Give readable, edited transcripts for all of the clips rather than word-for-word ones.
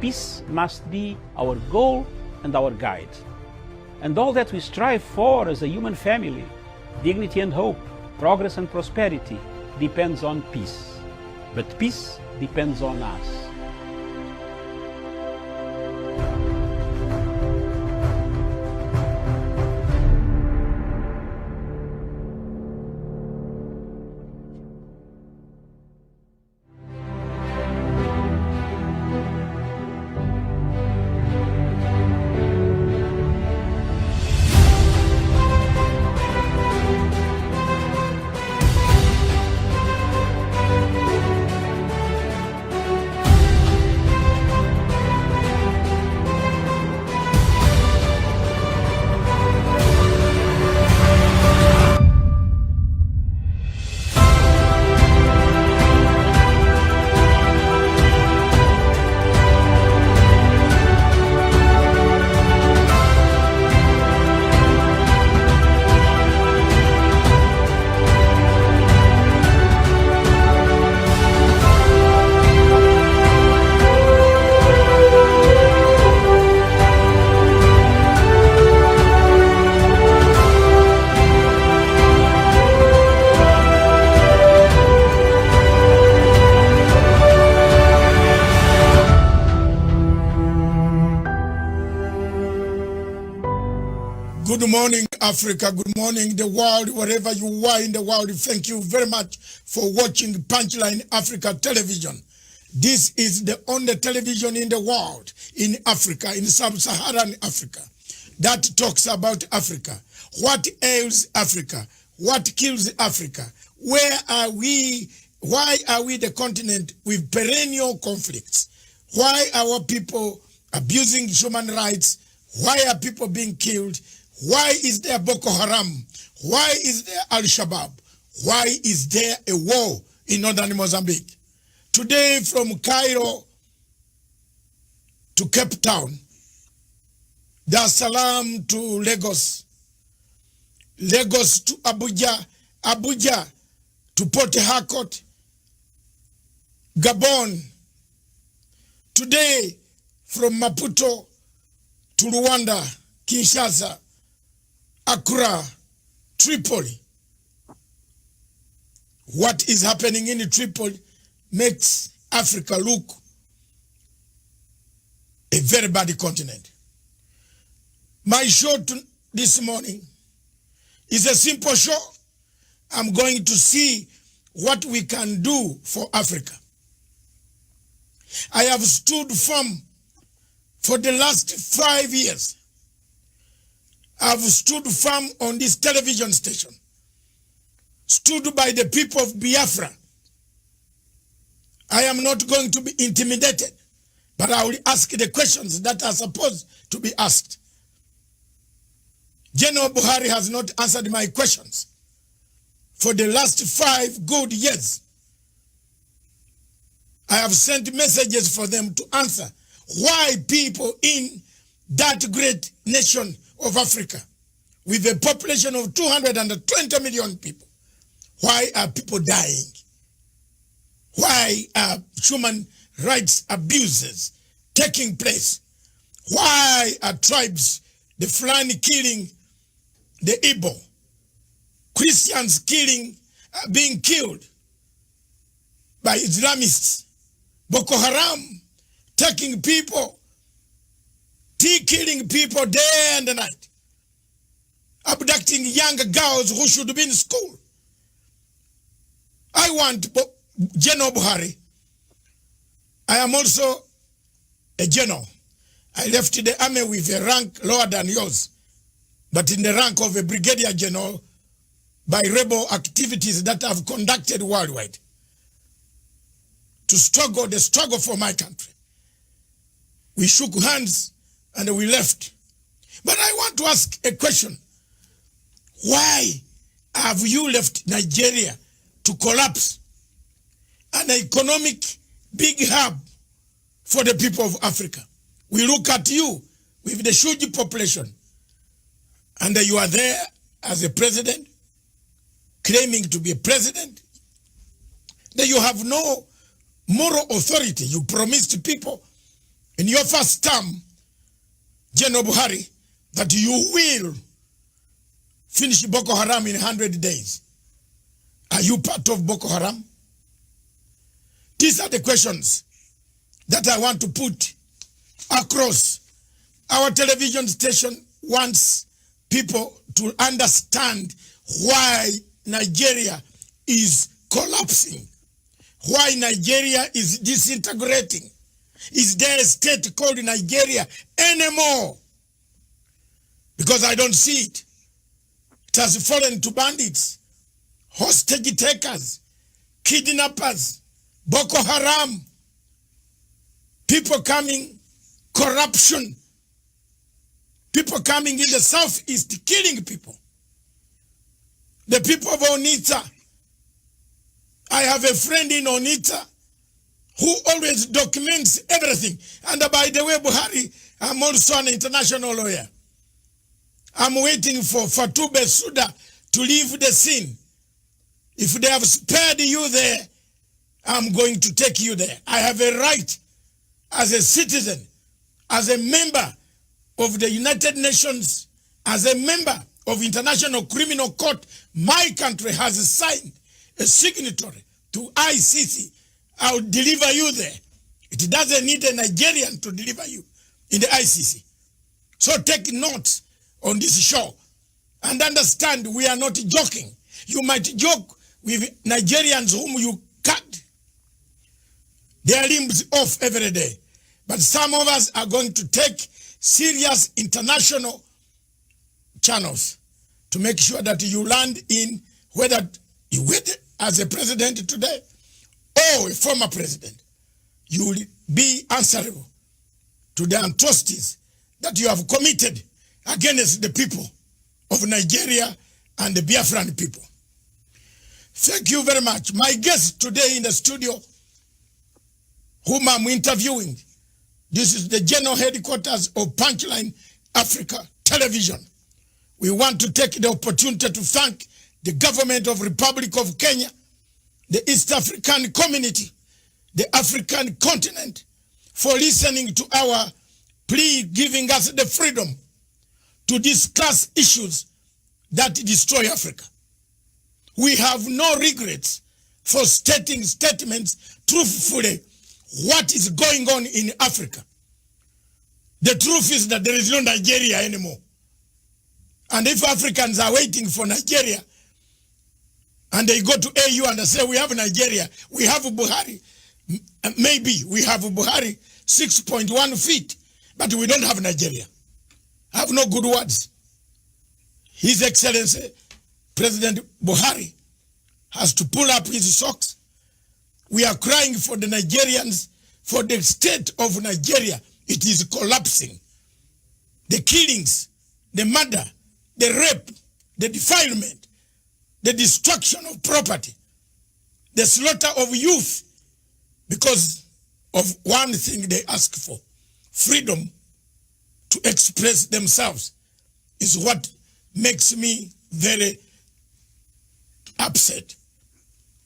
peace must be our goal and our guide. And all that we strive for as a human family, dignity and hope, progress and prosperity, depends on peace. But peace depends on us. Good morning, Africa. Good morning, the world, wherever you are in the world. Thank you very much for watching Punchline Africa television. This is the only television in the world, in Africa, in sub-Saharan Africa, that talks about Africa. What ails Africa? What kills Africa? Where are we? Why are we the continent with perennial conflicts? Why are our people abusing human rights? Why are people being killed? Why is there Boko Haram? Why is there Al-Shabaab? Why is there a war in northern Mozambique? Today from Cairo to Cape Town, Dar es Salaam to Lagos, Lagos to Abuja, Abuja to Port Harcourt, Gabon. Today from Maputo to Rwanda, Kinshasa, Accra, Tripoli. What is happening in Tripoli makes Africa look a very bad continent. My show this morning is a simple show. I'm going to see what we can do for Africa. I have stood firm for the last 5 years. I've stood firm on this television station, stood by the people of Biafra. I am not going to be intimidated, but I will ask the questions that are supposed to be asked. General Buhari has not answered my questions for the last 5 good years. I have sent messages for them to answer why people in that great nation of Africa, with a population of 220 million people, why are people dying? Why are human rights abuses taking place? Why are tribes, the Fulani killing the Igbo, Christians being killed by Islamists, Boko Haram taking people, killing people day and night, abducting young girls who should be in school? I want General Buhari. I am also a general. I left the army with a rank lower than yours, but in the rank of a brigadier general by rebel activities that I've conducted worldwide to struggle, the struggle for my country. We shook hands and we left. But I want to ask a question. Why have you left Nigeria to collapse an economic big hub for the people of Africa? We look at you with the huge population, and you are there as a president, claiming to be a president. That you have no moral authority. You promised people in your first term, General Buhari, that you will finish Boko Haram in 100 days. Are you part of Boko Haram? These are the questions that I want to put across. Our television station wants people to understand why Nigeria is collapsing, why Nigeria is disintegrating. Is there a state called Nigeria anymore? Because I don't see it. It has fallen to bandits, hostage takers, kidnappers, Boko Haram, people coming, corruption, people coming in the southeast killing people. The people of Onitsha. I have a friend in Onitsha who always documents everything. And by the way, Buhari, I'm also an international lawyer. I'm waiting for Fatou Bensouda to leave the scene. If they have spared you there, I'm going to take you there. I have a right as a citizen, as a member of the United Nations, as a member of International Criminal Court. My country has signed a signatory to ICC. I'll deliver you there. It doesn't need a Nigerian to deliver you in the ICC. So take notes on this show and understand we are not joking. You might joke with Nigerians whom you cut their limbs off every day. But some of us are going to take serious international channels to make sure that you land in, whether you wait as a president today or a former president, you will be answerable to the atrocities that you have committed against the people of Nigeria and the Biafran people. Thank you very much. My guest today in the studio, whom I'm interviewing, this is the general headquarters of Punchline Africa Television. We want to take the opportunity to thank the government of Republic of Kenya, the East African community, the African continent, for listening to our plea, giving us the freedom to discuss issues that destroy Africa. We have no regrets for stating statements truthfully what is going on in Africa. The truth is that there is no Nigeria anymore. And if Africans are waiting for Nigeria, and they go to AU and they say, we have Nigeria, we have Buhari, maybe we have Buhari 6.1 feet, but we don't have Nigeria. I have no good words. His Excellency, President Buhari, has to pull up his socks. We are crying for the Nigerians, for the state of Nigeria. It is collapsing. The killings, the murder, the rape, the defilement, the destruction of property, the slaughter of youth, because of one thing they ask for, freedom to express themselves, is what makes me very upset.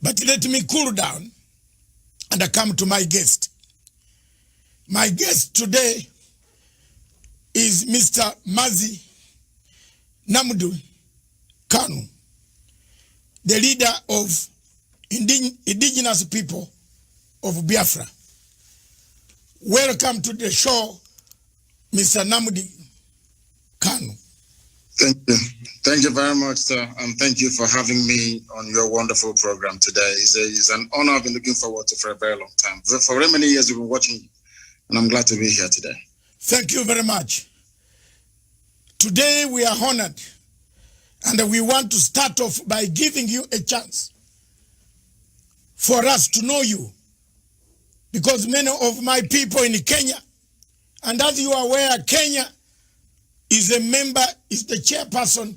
But let me cool down and I come to my guest. My guest today is Mr. Nnamdi Kanu, the leader of indigenous people of Biafra. Welcome to the show, Mr. Nnamdi Kanu. Thank you. Thank you very much, sir. And thank you for having me on your wonderful program today. It's an honor. I've been looking forward to for a very long time. For very many years, we've been watching you, and I'm glad to be here today. Thank you very much. Today, we are honored, and we want to start off by giving you a chance for us to know you, because many of my people in Kenya, and as you are aware, Kenya is a member, is the chairperson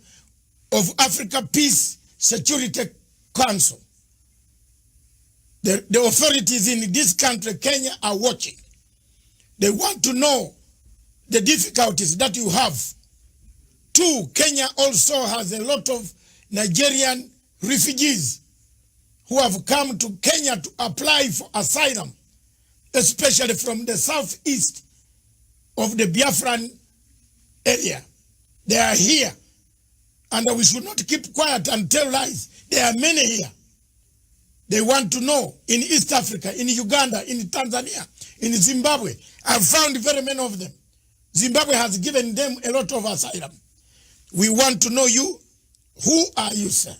of Africa Peace Security Council. The authorities in this country, Kenya, are watching. They want to know the difficulties that you have. Two, Kenya also has a lot of Nigerian refugees who have come to Kenya to apply for asylum, especially from the southeast of the Biafran area. They are here. And we should not keep quiet and tell lies. There are many here. They want to know in East Africa, in Uganda, in Tanzania, in Zimbabwe. I've found very many of them. Zimbabwe has given them a lot of asylum. We want to know you. Who are you, sir?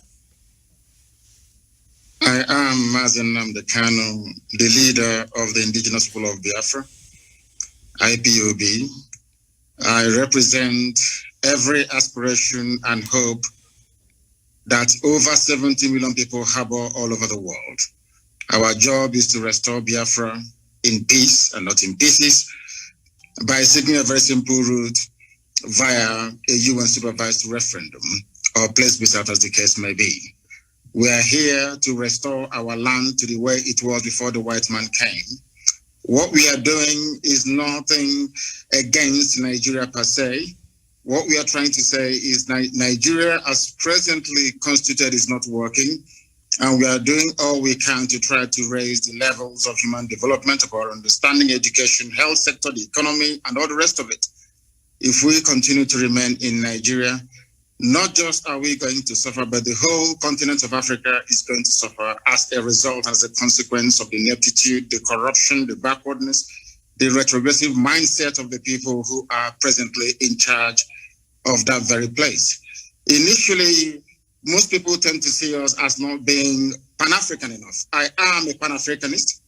I am Nnamdi Kanu, the leader of the Indigenous people of Biafra, IPOB. I represent every aspiration and hope that over 70 million people harbor all over the world. Our job is to restore Biafra in peace and not in pieces by seeking a very simple route via a UN-supervised referendum or plebiscite, as the case may be. We are here to restore our land to the way it was before the white man came. What we are doing is nothing against Nigeria per se. What we are trying to say is Nigeria as presently constituted is not working, and we are doing all we can to try to raise the levels of human development, of our understanding, education, health sector, the economy, and all the rest of it. If we continue to remain in Nigeria, not just are we going to suffer, but the whole continent of Africa is going to suffer as a result, as a consequence of the ineptitude, the corruption, the backwardness, the retrogressive mindset of the people who are presently in charge of that very place. Initially, most people tend to see us as not being Pan-African enough. I am a Pan-Africanist.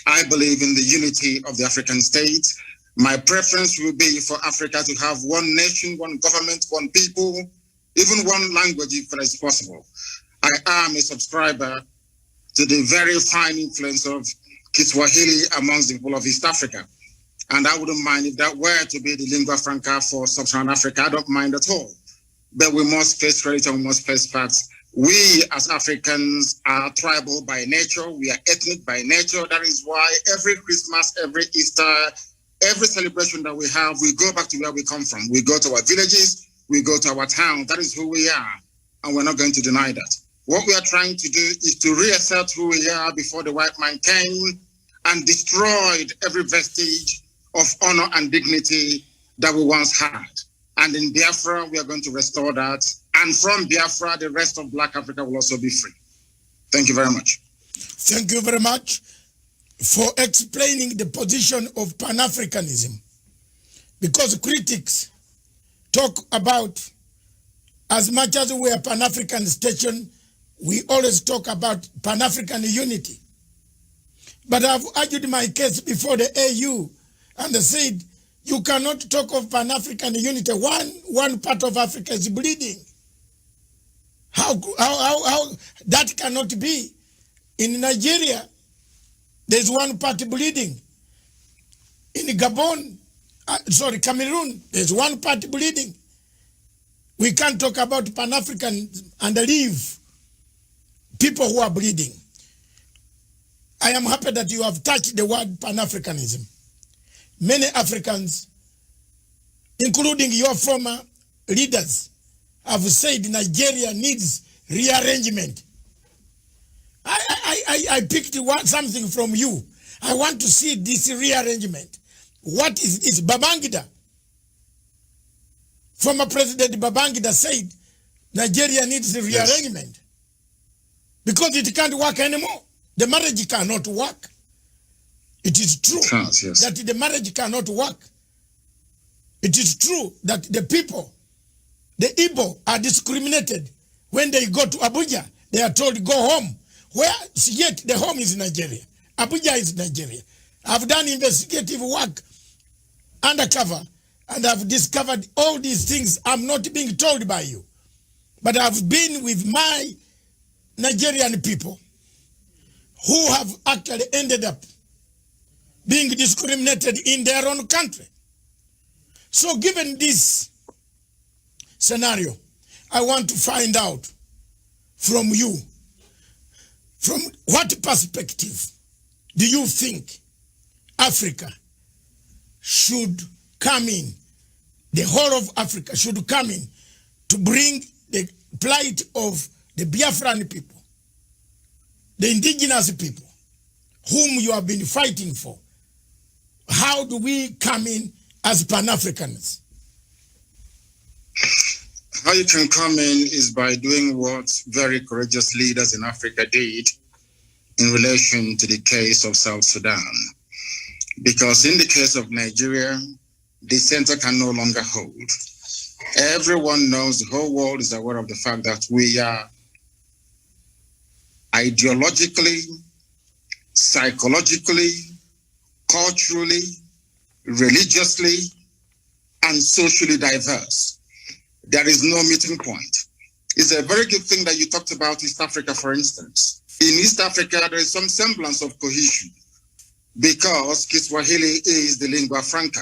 I believe in the unity of the African states. My preference will be for Africa to have one nation, one government, one people, even one language if that is possible. I am a subscriber to the very fine influence of Kiswahili amongst the people of East Africa. And I wouldn't mind if that were to be the lingua franca for sub-Saharan Africa. I don't mind at all. But we must face reality and we must face facts. We as Africans are tribal by nature. We are ethnic by nature. That is why every Christmas, every Easter, every celebration that we have, we go back to where we come from. We go to our villages, we go to our town. That is who we are. And we're not going to deny that. What we are trying to do is to reassert who we are before the white man came and destroyed every vestige of honor and dignity that we once had. And in Biafra, we are going to restore that. And from Biafra, the rest of Black Africa will also be free. Thank you very much. Thank you very much for explaining the position of Pan-Africanism. Because critics talk about, as much as we are Pan-African station, we always talk about Pan-African unity. But I've argued my case before the AU, and they said, you cannot talk of Pan-African unity. One part of Africa is bleeding. How that cannot be. In Nigeria, there's one part bleeding. In Gabon, Cameroon, there's one part bleeding. We can't talk about Pan-African and leave people who are bleeding. I am happy that you have touched the word Pan-Africanism. Many Africans, including your former leaders, have said Nigeria needs rearrangement. I picked something from you. I want to see this rearrangement. What is this? Babangida, former President Babangida said Nigeria needs rearrangement. Yes. Because it can't work anymore. The marriage cannot work. It is true that the marriage cannot work. It is true that the people, the Igbo, are discriminated. When they go to Abuja, they are told go home. Where yet the home is Nigeria. Abuja is Nigeria. I've done investigative work undercover and I've discovered all these things. I'm not being told by you. But I've been with my Nigerian people who have actually ended up being discriminated in their own country. So given this scenario, I want to find out from you, from what perspective do you think Africa should come in, the whole of Africa should come in to bring the plight of the Biafran people, the indigenous people, whom you have been fighting for? How do we come in as Pan-Africans? How you can come in is by doing what very courageous leaders in Africa did in relation to the case of South Sudan. Because in the case of Nigeria, the center can no longer hold. Everyone knows, the whole world is aware of the fact that we are ideologically, psychologically, culturally, religiously, and socially diverse. There is no meeting point. It's a very good thing that you talked about East Africa, for instance. In East Africa, there is some semblance of cohesion because Kiswahili is the lingua franca.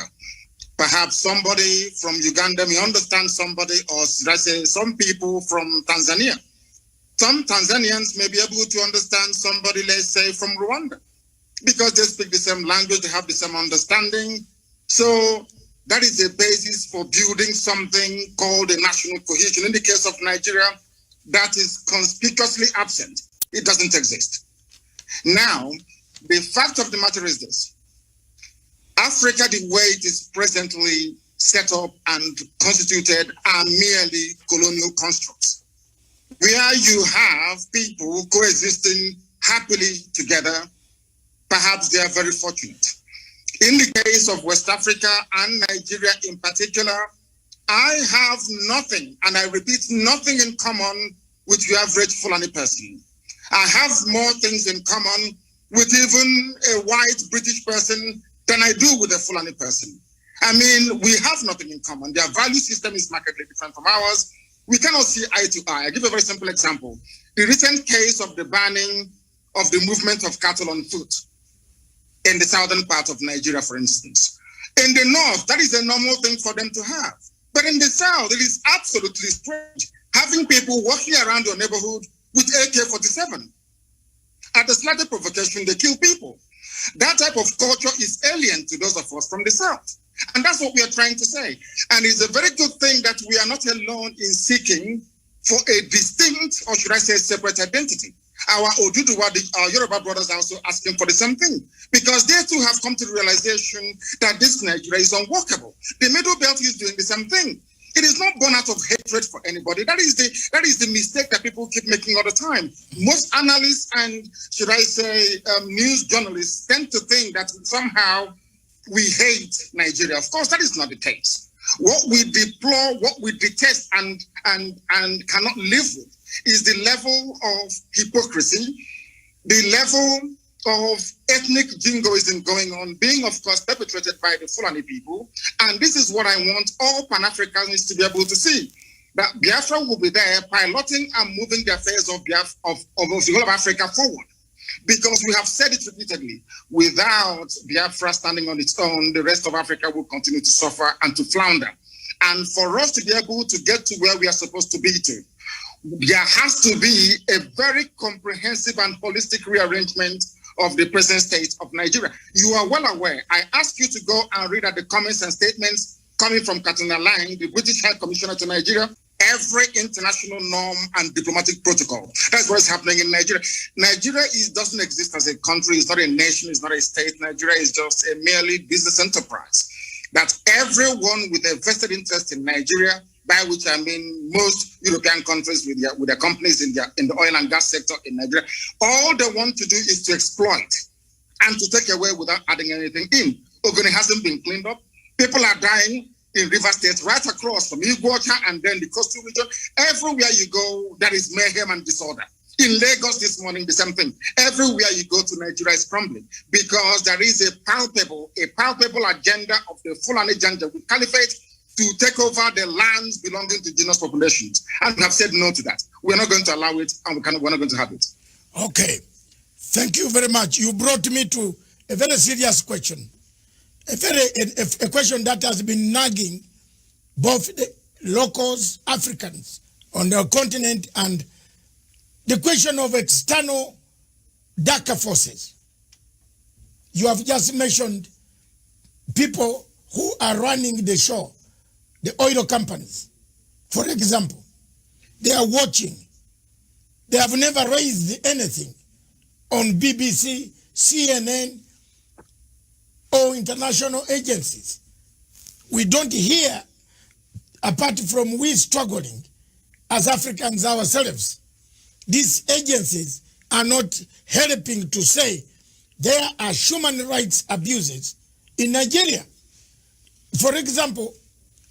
Perhaps somebody from Uganda may understand somebody, or should I say some people from Tanzania. Some Tanzanians may be able to understand somebody, let's say, from Rwanda, because they speak the same language, they have the same understanding. So that is the basis for building something called a national cohesion. In the case of Nigeria, that is conspicuously absent. It doesn't exist. Now, the fact of the matter is this. Africa, the way it is presently set up and constituted, are merely colonial constructs, where you have people coexisting happily together. Perhaps they are very fortunate. In the case of West Africa and Nigeria in particular, I have nothing, and I repeat, nothing in common with your average Fulani person. I have more things in common with even a white British person than I do with a Fulani person. I mean, we have nothing in common. Their value system is markedly different from ours. We cannot see eye to eye. I give a very simple example. The recent case of the banning of the movement of cattle on foot in the southern part of Nigeria, for instance. In the north, that is a normal thing for them to have. But in the south, it is absolutely strange having people walking around your neighborhood with AK-47. At the slightest provocation, they kill people. That type of culture is alien to those of us from the south. And that's what we are trying to say. And it's a very good thing that we are not alone in seeking for a distinct, or should I say, separate identity. Our Oduduwa, our Yoruba brothers are also asking for the same thing, because they too have come to the realization that this Nigeria is unworkable. The Middle Belt is doing the same thing. It is not born out of hatred for anybody. That is the mistake that people keep making all the time. Most analysts and, should I say, news journalists tend to think that somehow we hate Nigeria. Of course, that is not the case. What we deplore, what we detest and cannot live with is the level of hypocrisy, the level of ethnic jingoism going on, being, of course, perpetrated by the Fulani people. And this is what I want all Pan-Africans to be able to see, that Biafra will be there piloting and moving the affairs of the whole of Africa forward. Because we have said it repeatedly, without Biafra standing on its own, the rest of Africa will continue to suffer and to flounder. And for us to be able to get to where we are supposed to be to, there has to be a very comprehensive and holistic rearrangement of the present state of Nigeria. You are well aware. I ask you to go and read at the comments and statements coming from Katrina Lang, the British High Commissioner to Nigeria, every international norm and diplomatic protocol. That's what's happening in Nigeria. Nigeria doesn't exist as a country. It's not a nation. It's not a state. Nigeria is just a merely business enterprise. That everyone with a vested interest in Nigeria, by which I mean most European countries with their companies in the oil and gas sector in Nigeria, all they want to do is to exploit and to take away without adding anything in. Ogoni hasn't been cleaned up. People are dying in River State, right across from Iguacha and then the coastal region. Everywhere you go, there is mayhem and disorder. In Lagos this morning, the same thing. Everywhere you go to, Nigeria is crumbling because there is a palpable agenda of the Fulani Janjaweed Caliphate to take over the lands belonging to indigenous populations. And we have said no to that. We're not going to allow it, and we're not going to have it. Okay. Thank you very much. You brought me to a very serious question. A question that has been nagging both the locals, Africans on the continent, and the question of external darker forces. You have just mentioned people who are running the show, the oil companies, for example. They are watching. They have never raised anything on BBC, CNN, or international agencies. we don't hear, apart from we struggling as Africans ourselves, these agencies are not helping to say there are human rights abuses in Nigeria. For example,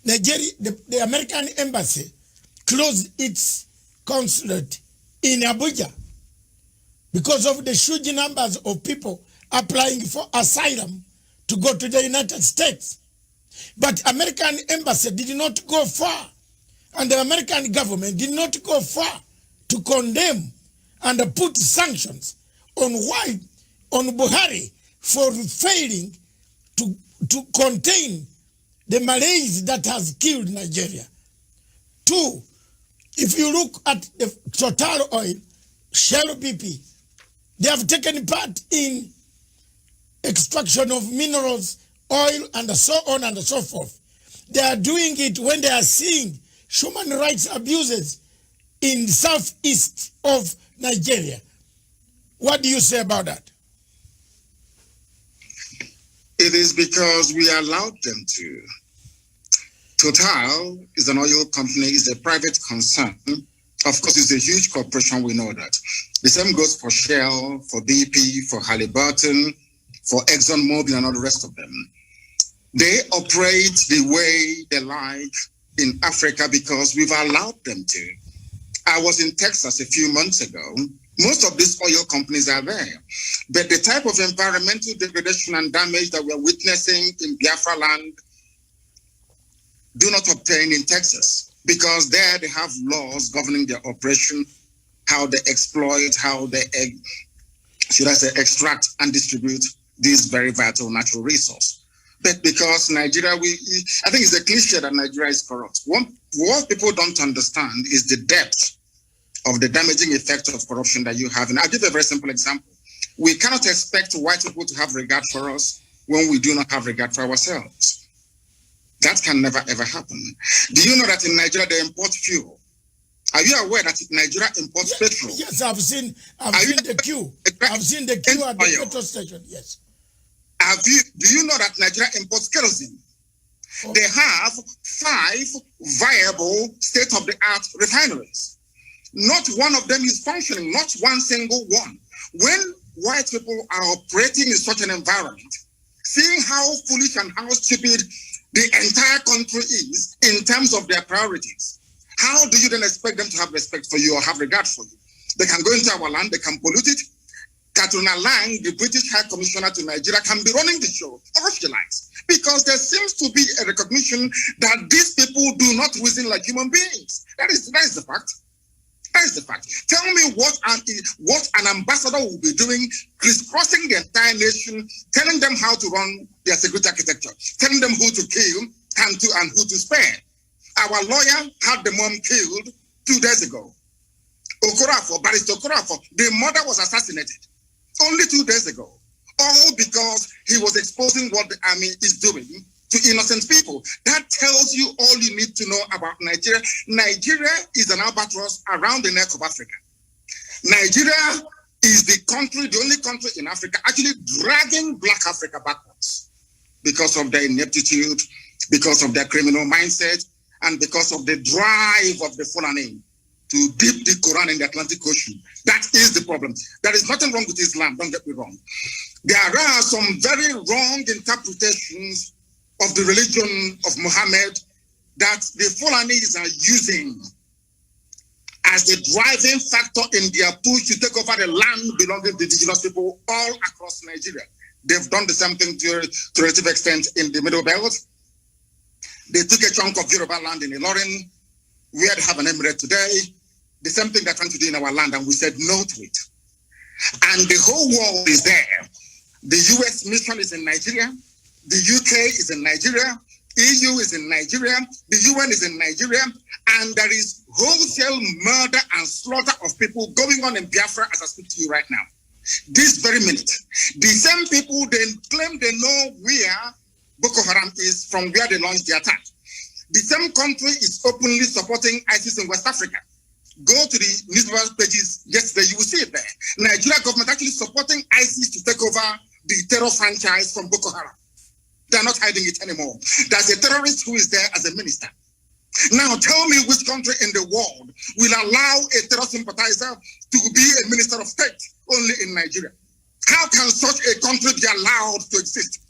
Nigeria, the American embassy closed its consulate in Abuja because of the huge numbers of people applying for asylum to go to the United States. But American embassy did not go far, and the American government did not go far to condemn and put sanctions on Buhari for failing to contain the malaise that has killed Nigeria. 2, if you look at the Total Oil, Shell BP, they have taken part in extraction of minerals, oil, and so on and so forth. They are doing it when they are seeing human rights abuses in the southeast of Nigeria. What do you say about that? It is because we allowed them to. Total is an oil company, is a private concern. Of course, it's a huge corporation, we know that. The same goes for Shell, for BP, for Halliburton, for ExxonMobil, and all the rest of them. They operate the way they like in Africa because we've allowed them to. I was in Texas a few months ago. Most of these oil companies are there. But the type of environmental degradation and damage that we're witnessing in Biafra land do not obtain in Texas, because there they have laws governing their operation, how they exploit, how they, extract and distribute this very vital natural resource. But because Nigeria, I think it's a cliche that Nigeria is corrupt. What people don't understand is the depth of the damaging effect of corruption that you have. And I'll give a very simple example. We cannot expect white people to have regard for us when we do not have regard for ourselves. That can never, ever happen. Do you know that in Nigeria they import fuel? Are you aware that Nigeria imports petrol? Yes, I've seen the queue. I've seen the queue at the petrol station, yes. Do you know that Nigeria imports kerosene? Oh. They have 5 viable state-of-the-art refineries. Not one of them is functioning, not one single one. When white people are operating in such an environment, seeing how foolish and how stupid the entire country is in terms of their priorities, how do you then expect them to have respect for you or have regard for you? They can go into our land, they can pollute it. Katrina Lang, the British High Commissioner to Nigeria, can be running the show, or she likes, because there seems to be a recognition that these people do not reason like human beings. That is the fact. That is the fact. Tell me what an ambassador will be doing, crisscrossing the entire nation, telling them how to run their security architecture, telling them who to kill and who to spare. Our lawyer had the mom killed 2 days ago. Barrister Okorafo, the mother was assassinated only 2 days ago, all because he was exposing what the army is doing to innocent people. That tells you all you need to know about Nigeria. Nigeria is an albatross around the neck of Africa. Nigeria is the only country in Africa actually dragging Black Africa backwards because of their ineptitude, because of their criminal mindset, and because of the drive of the Fulani to dip the Quran in the Atlantic Ocean. That is the problem. There is nothing wrong with Islam, don't get me wrong. There are some very wrong interpretations of the religion of Muhammad that the Fulanis are using as the driving factor in their push to take over the land belonging to the indigenous people all across Nigeria. They've done the same thing to a relative extent in the Middle Belt. They took a chunk of Yoruba land in Ilorin, where they have an emirate today. The same thing they're trying to do in our land, and we said no to it. And the whole world is there. The US mission is in Nigeria. The UK is in Nigeria. EU is in Nigeria. The UN is in Nigeria. And there is wholesale murder and slaughter of people going on in Biafra as I speak to you right now. This very minute. The same people, they claim they know where Boko Haram is from where they launched the attack. The same country is openly supporting ISIS in West Africa. Go to the newspaper pages yesterday, you will see it there. Nigeria government actually supporting ISIS to take over the terror franchise from Boko Haram. They're not hiding it anymore. There's a terrorist who is there as a minister. Now tell me which country in the world will allow a terror sympathizer to be a minister of state? Only in Nigeria. How can such a country be allowed to exist?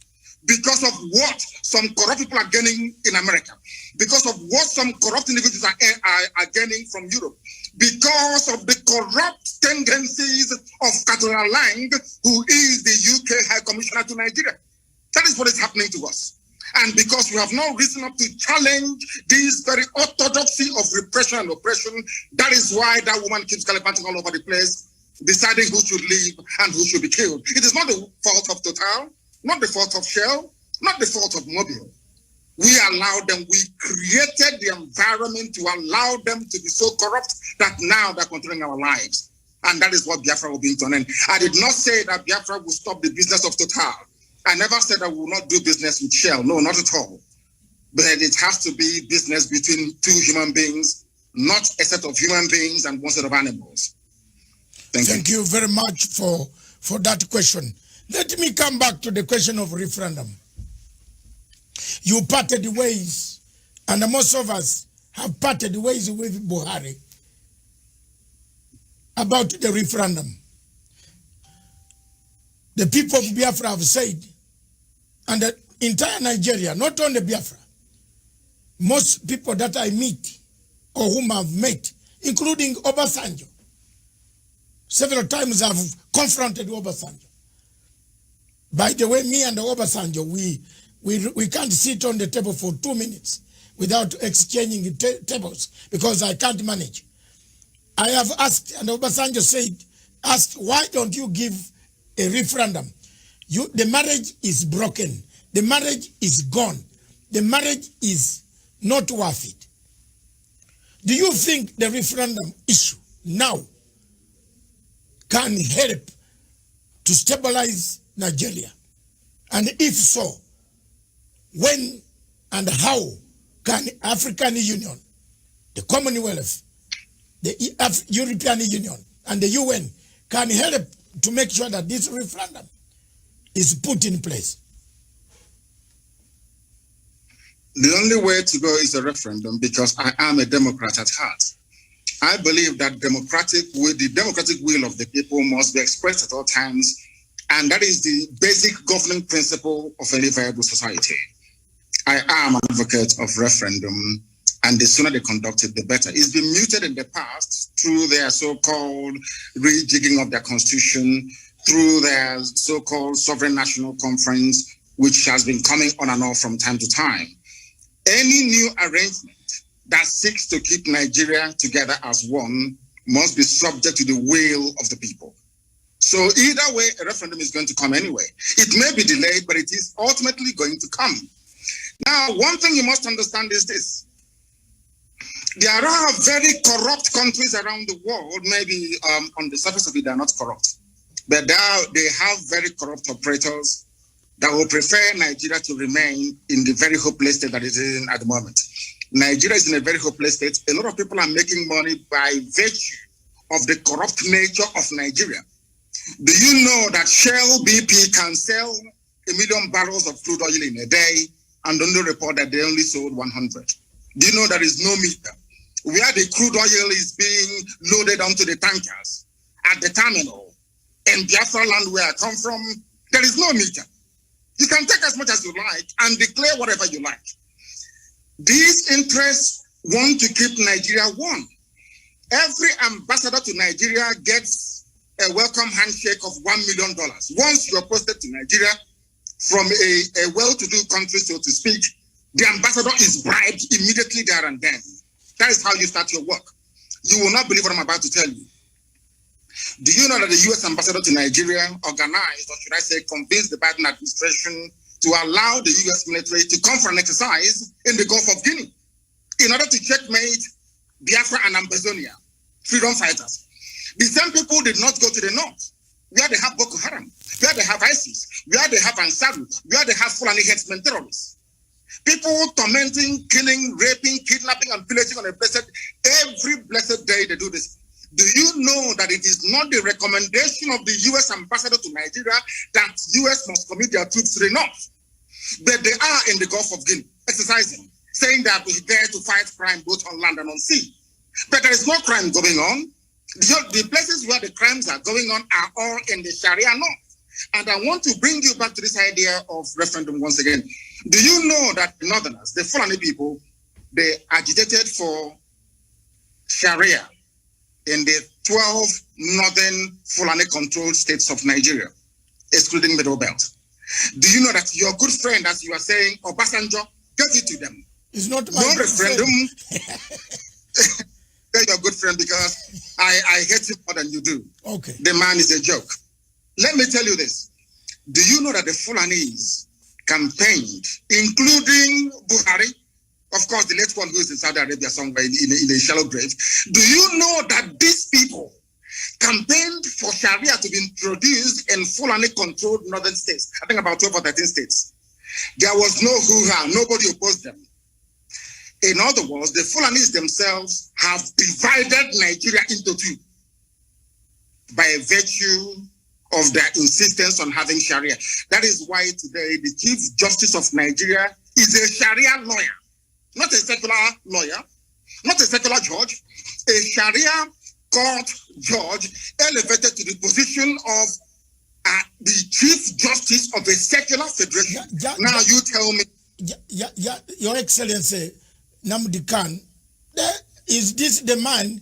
Because of what some corrupt people are gaining in America. Because of what some corrupt individuals are gaining from Europe. Because of the corrupt tendencies of Catherine Lang, who is the UK High Commissioner to Nigeria. That is what is happening to us. And because we have now risen up to challenge this very orthodoxy of repression and oppression, that is why that woman keeps gallivanting all over the place, deciding who should live and who should be killed. It is not the fault of Total, not the fault of Shell, not the fault of Mobil. We allowed them, we created the environment to allow them to be so corrupt that now they're controlling our lives. And that is what Biafra will be to an end. I did not say that Biafra will stop the business of Total. I never said I will not do business with Shell. No, not at all. But it has to be business between two human beings, not a set of human beings and one set of animals. Thank you very much for that question. Let me come back to the question of referendum. You parted ways, and most of us have parted ways with Buhari about the referendum. The people of Biafra have said, and the entire Nigeria, not only Biafra, most people that I meet or whom I've met, including Obasanjo, several times I've confronted Obasanjo. By the way, me and Obasanjo, we can't sit on the table for 2 minutes without exchanging tables because I can't manage. I have asked, and Obasanjo asked, why don't you give a referendum? The marriage is broken. The marriage is gone. The marriage is not worth it. Do you think the referendum issue now can help to stabilize Nigeria? And if so, when and how can African Union, the Commonwealth, the European Union, and the UN can help to make sure that this referendum is put in place? The only way to go is a referendum, because I am a Democrat at heart. I believe that the democratic will of the people must be expressed at all times, and that is the basic governing principle of any viable society. I am an advocate of referendum, and the sooner they conduct it, the better. It's been muted in the past through their so-called rejigging of their constitution, through their so-called sovereign national conference, which has been coming on and off from time to time. Any new arrangement that seeks to keep Nigeria together as one must be subject to the will of the people. So either way, a referendum is going to come anyway. It may be delayed, but it is ultimately going to come. Now, one thing you must understand is this. There are very corrupt countries around the world. Maybe on the surface of it, they are not corrupt. But they have very corrupt operators that will prefer Nigeria to remain in the very hopeless state that it is in at the moment. Nigeria is in a very hopeless state. A lot of people are making money by virtue of the corrupt nature of Nigeria. Do you know that Shell BP can sell 1 million barrels of crude oil in a day and only report that they only sold 100? Do you know there is no meter? Where the crude oil is being loaded onto the tankers at the terminal in Biafra land where I come from, there is no meter. You can take as much as you like and declare whatever you like. These interests want to keep Nigeria one. Every ambassador to Nigeria gets a welcome handshake of $1 million. Once you're posted to Nigeria from a well-to-do country, so to speak, the ambassador is bribed immediately there and then. That is how you start your work. You will not believe what I'm about to tell you. Do you know that the U.S. ambassador to Nigeria organized, or should I say convinced the Biden administration to allow the U.S. military to come for an exercise in the Gulf of Guinea in order to checkmate Biafra and Ambazonia, freedom fighters? The same people did not go to the north, where they have Boko Haram, where they have ISIS, where they have Ansaru, where they have Fulani headsmen terrorists. People tormenting, killing, raping, kidnapping, and pillaging on a every blessed day they do this. Do you know that it is not the recommendation of the U.S. ambassador to Nigeria that U.S. must commit their troops to the north? but they are in the Gulf of Guinea exercising, saying that we're there to fight crime both on land and on sea. But there is no crime going on. The places where the crimes are going on are all in the Sharia law. And I want to bring you back to this idea of referendum once again. Do you know that the Northerners, the Fulani people, they agitated for Sharia in the 12 northern Fulani-controlled states of Nigeria, excluding Middle Belt? Do you know that your good friend, as you are saying, Obasanjo, gave it to them? It's not my no referendum. They're your good friend because I hate him more than you do. Okay. The man is a joke. Let me tell you this. Do you know that the Fulanis campaigned, including Buhari, of course, the late one who is in Saudi Arabia somewhere in a shallow grave? Do you know that these people campaigned for Sharia to be introduced in Fulani-controlled northern states? I think about 12 or 13 states. There was no hoo-ha. Nobody opposed them. In other words, the Fulanis themselves have divided Nigeria into two by virtue of their insistence on having Sharia. That is why today the Chief Justice of Nigeria is a Sharia lawyer, not a secular lawyer, not a secular judge, a Sharia court judge elevated to the position of the Chief Justice of a secular federation. Now you tell me. Your Excellency, Nnamdi Kanu, is this the man,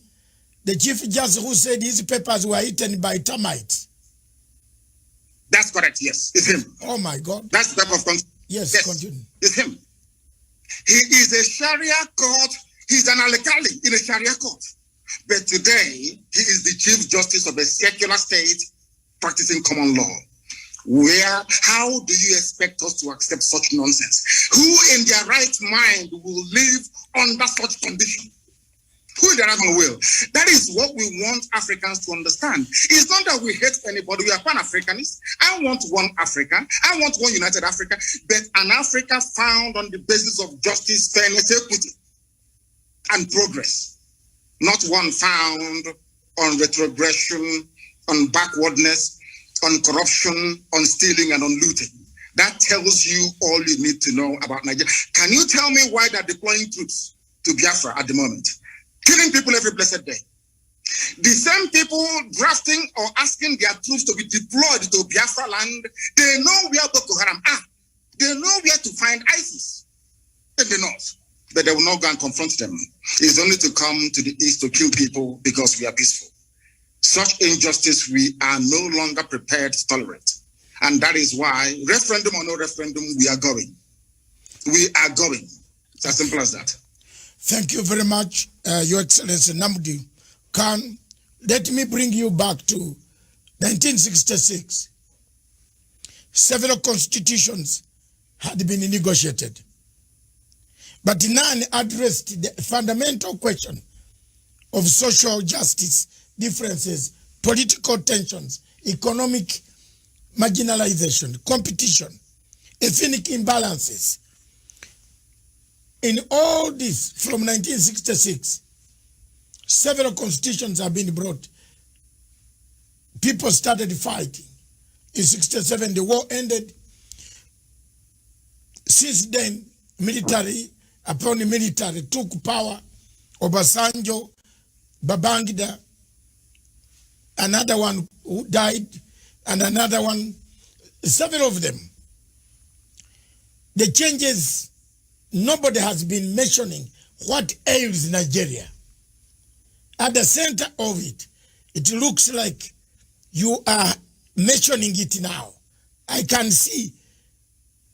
the Chief Justice, who said his papers were eaten by termites? That's correct, yes. It's him. Oh my God. That's the type of yes, continue. It's him. He is a Sharia court. He's an alkali in a Sharia court. But today, he is the Chief Justice of a secular state practicing common law. How do you expect us to accept such nonsense? Who in their right mind will live under such condition? Who in their right mind will? That is what we want Africans to understand. It's not that we hate anybody. We are Pan-Africanists. I want one Africa. I want one united Africa. But an Africa found on the basis of justice, fairness, equity, and progress. Not one found on retrogression, on backwardness, on corruption, on stealing, and on looting. That tells you all you need to know about Nigeria. Can you tell me why they're deploying troops to Biafra at the moment? Killing people every blessed day. The same people drafting or asking their troops to be deployed to Biafra land, they know where Boko Haram are. They know where to find ISIS in the north. But they will not go and confront them. It's only to come to the east to kill people because we are peaceful. Such injustice we are no longer prepared to tolerate. And that is why, referendum or no referendum, we are going. We are going. It's as simple as that. Thank you very much, Your Excellency Nnamdi Kanu. Let me bring you back to 1966. Several constitutions had been negotiated, but none addressed the fundamental question of social justice differences, political tensions, economic marginalization, competition, ethnic imbalances. In all this, from 1966, several constitutions have been brought. People started fighting. In 67, the war ended. Since then, military took power. Obasanjo, Babangida, another one who died, and another one, several of them. The changes, nobody has been mentioning what ails Nigeria. At the center of it, it looks like you are mentioning it now. I can see,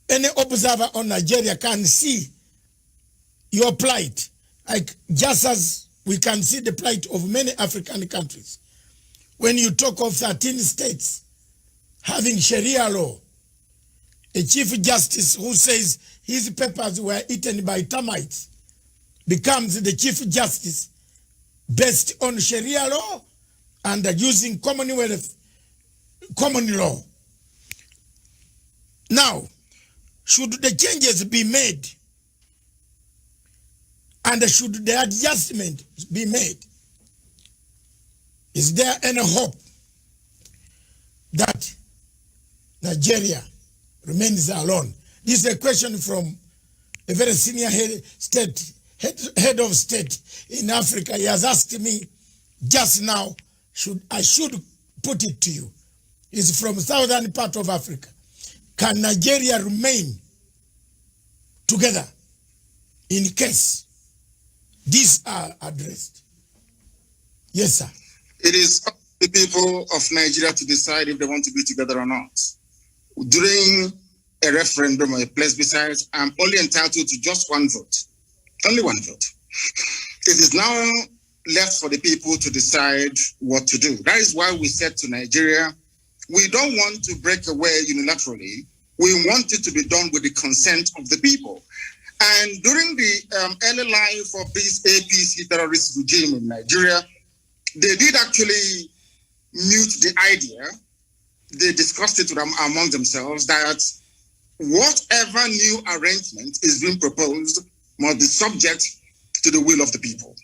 any observer on Nigeria can see your plight, just as we can see the plight of many African countries. When you talk of 13 states having Sharia law, a Chief Justice who says his papers were eaten by termites becomes the Chief Justice based on Sharia law and using Commonwealth common law. Now, should the changes be made and should the adjustment be made, is there any hope that Nigeria remains alone? This is a question from a very senior head of state in Africa. He has asked me just now, I should put it to you. It's from southern part of Africa. Can Nigeria remain together in case these are addressed? Yes, sir. It is up to the people of Nigeria to decide if they want to be together or not. During a referendum or a plebiscite, I'm only entitled to just one vote. Only one vote. It is now left for the people to decide what to do. That is why we said to Nigeria, we don't want to break away unilaterally. We want it to be done with the consent of the people. And during the early life of this APC terrorist regime in Nigeria, they did actually mute the idea. They discussed it among themselves that whatever new arrangement is being proposed must be subject to the will of the people.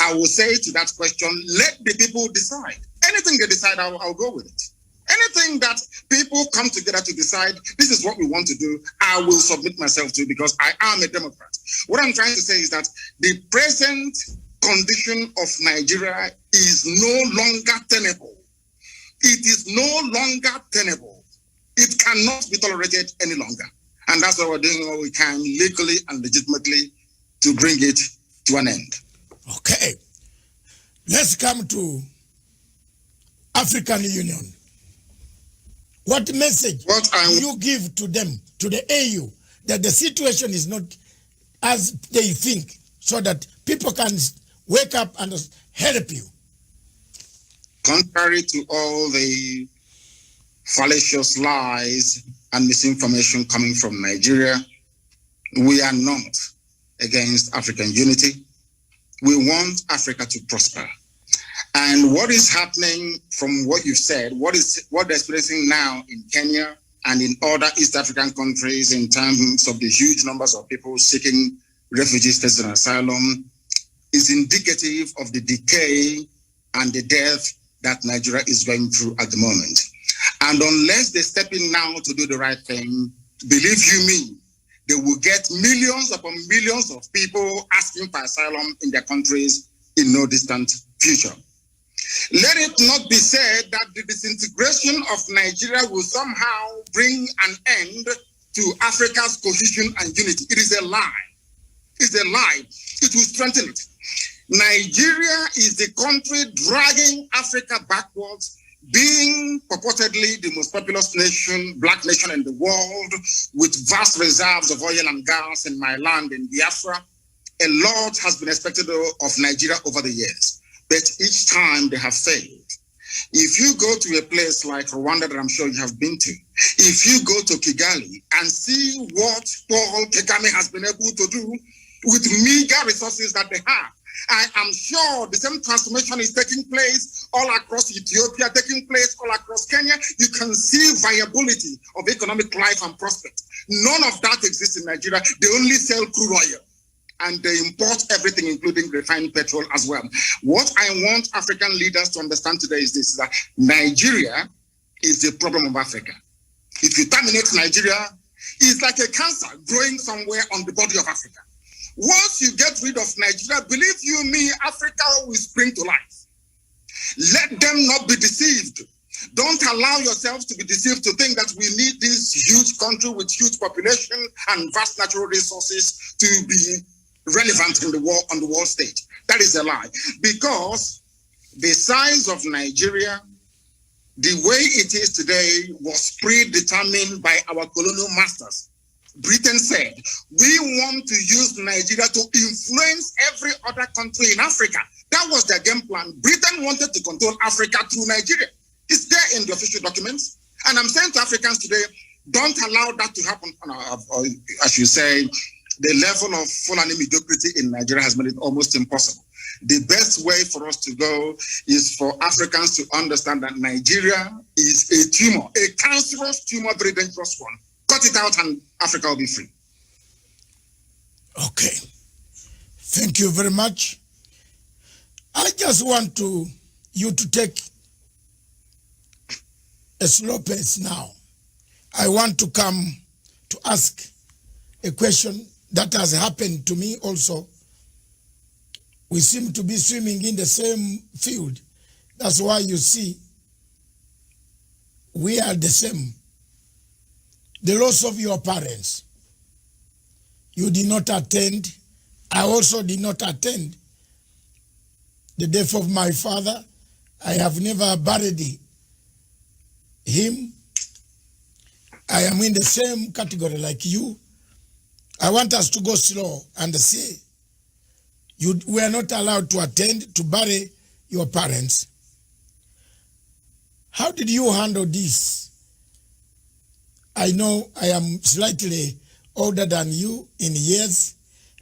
I will say to that question, let the people decide. Anything they decide, I'll go with it. Anything that people come together to decide, this is what we want to do, I will submit myself to because I am a Democrat. What I'm trying to say is that the present condition of Nigeria is no longer tenable. It is no longer tenable. It cannot be tolerated any longer. And that's why we're doing what we can legally and legitimately to bring it to an end. Okay. Let's come to African Union. What message do you give to them, to the AU, that the situation is not as they think, so that people can wake up and help you? Contrary to all the fallacious lies and misinformation coming from Nigeria, we are not against African unity. We want Africa to prosper. And what is happening from what you've said, what they're experiencing now in Kenya and in other East African countries in terms of the huge numbers of people seeking refugee status and asylum is indicative of the decay and the death that Nigeria is going through at the moment. And unless they step in now to do the right thing, believe you me, they will get millions upon millions of people asking for asylum in their countries in no distant future. Let it not be said that the disintegration of Nigeria will somehow bring an end to Africa's cohesion and unity. It is a lie. It's a lie. It will strengthen it. Nigeria is the country dragging Africa backwards, being purportedly the most populous nation, black nation in the world, with vast reserves of oil and gas in my land in Biafra. A lot has been expected of Nigeria over the years, but each time they have failed. If you go to a place like Rwanda that I'm sure you have been to, if you go to Kigali and see what Paul Kagame has been able to do with meager resources that they have, I am sure the same transformation is taking place all across Ethiopia, taking place all across Kenya. You can see viability of economic life and prospect. None of that exists in Nigeria. They only sell crude oil and they import everything, including refined petrol as well. What I want African leaders to understand today is this, that Nigeria is the problem of Africa. If you terminate Nigeria, it's like a cancer growing somewhere on the body of Africa. Once you get rid of Nigeria, believe you me, Africa will spring to life. Let them not be deceived. Don't allow yourselves to be deceived to think that we need this huge country with huge population and vast natural resources to be relevant in the world, on the world stage. That is a lie. Because the size of Nigeria, the way it is today, was predetermined by our colonial masters. Britain said, we want to use Nigeria to influence every other country in Africa. That was their game plan. Britain wanted to control Africa through Nigeria. It's there in the official documents. And I'm saying to Africans today, don't allow that to happen. As you say, the level of Fulani mediocrity in Nigeria has made it almost impossible. The best way for us to go is for Africans to understand that Nigeria is a tumor, a cancerous tumor, very dangerous one. Cut it out and Africa will be free. Okay. Thank you very much. I just want you to take a slow pace now. I want to come to ask a question that has happened to me also. We seem to be swimming in the same field. That's why you see we are the same. The loss of your parents, you did not attend. I also did not attend the death of my father. I have never buried him. I am in the same category like you. I want us to go slow and say, we are not allowed to attend to bury your parents. How did you handle this? I know I am slightly older than you in years.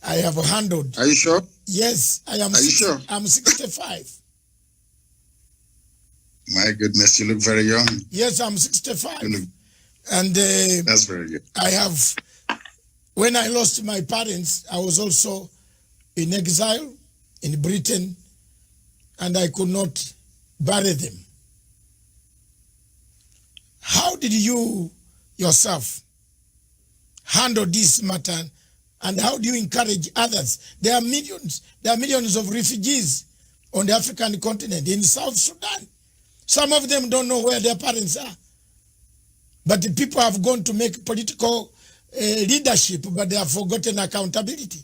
I have handled. Are you sure? Yes, I am. Are you sure? I'm 65. My goodness, you look very young. Yes, I'm 65. And that's very good. I have, when I lost my parents, I was also in exile in Britain, and I could not bury them. How did you yourself handle this matter, and how do you encourage others? There are millions of refugees on the African continent, in South Sudan. Some of them don't know where their parents are. But the people have gone to make political leadership, but they have forgotten accountability.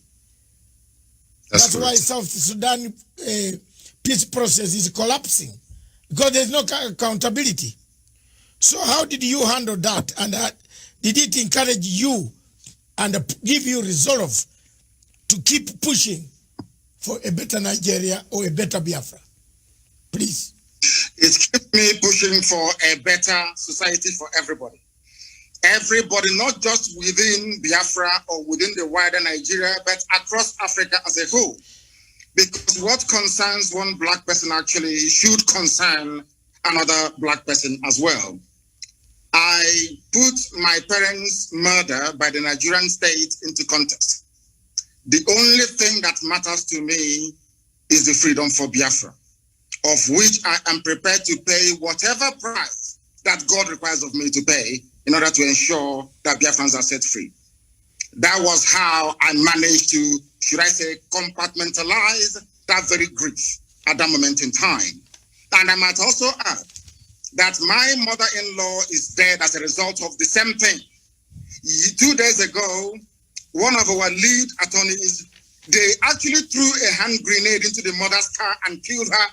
That's why South Sudan peace process is collapsing, because there's no accountability. So how did you handle that? And did it encourage you and give you resolve to keep pushing for a better Nigeria or a better Biafra? Please. It keeps me pushing for a better society for everybody. Everybody, not just within Biafra or within the wider Nigeria, but across Africa as a whole. Because what concerns one black person actually should concern another black person as well. I put my parents' murder by the Nigerian state into context. The only thing that matters to me is the freedom for Biafra, of which I am prepared to pay whatever price that God requires of me to pay in order to ensure that Biafrans are set free. That was how I managed to, should I say, compartmentalize that very grief at that moment in time. And I might also add that my mother-in-law is dead as a result of the same thing. 2 days ago, one of our lead attorneys, they actually threw a hand grenade into the mother's car and killed her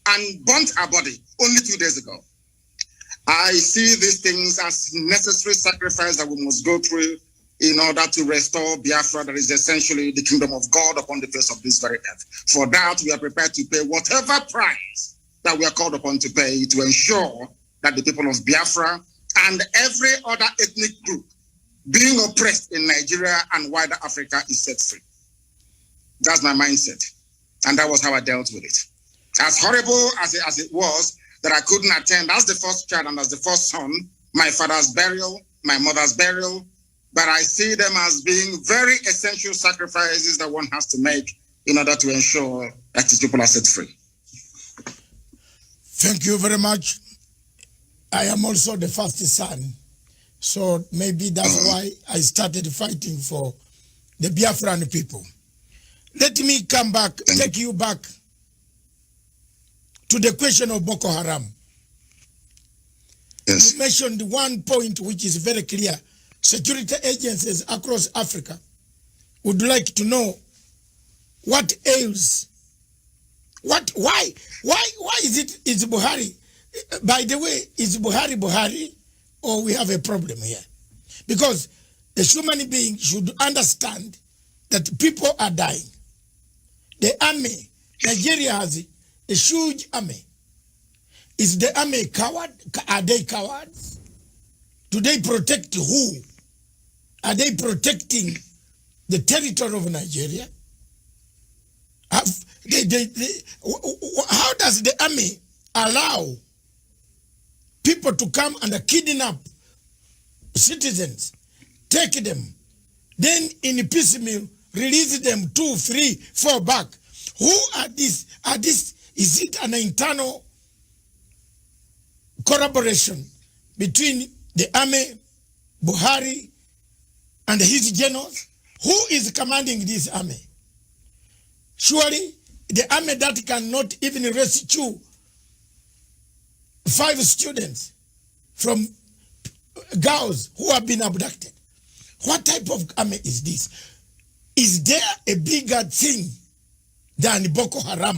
and burnt her body only 2 days ago. I see these things as necessary sacrifice that we must go through in order to restore Biafra, that is essentially the kingdom of God upon the face of this very earth. For that, we are prepared to pay whatever price that we are called upon to pay to ensure that the people of Biafra and every other ethnic group being oppressed in Nigeria and wider Africa is set free. That's my mindset. And that was how I dealt with it. As horrible as it was that I couldn't attend as the first child and as the first son, my father's burial, my mother's burial, but I see them as being very essential sacrifices that one has to make in order to ensure that his people are set free. Thank you very much. I am also the first son, so maybe that's why I started fighting for the Biafran people. Let me come back, take you back to the question of Boko Haram. Yes. You mentioned one point which is very clear. Security agencies across Africa would like to know what ails. Why is Buhari? By the way, is Buhari, or we have a problem here? Because a human being should understand that people are dying. The army, Nigeria has a huge army. Is the army coward? Are they cowards? Do they protect who? Are they protecting the territory of Nigeria? How does the army allow people to come and kidnap citizens, take them, then in piecemeal release them 2, 3, 4 back? Who are these? Is it an internal collaboration between the army, Buhari, and his generals? Who is commanding this army? Surely the army that cannot even rescue 5 students from girls who have been abducted. What type of army is this? Is there a bigger thing than Boko Haram?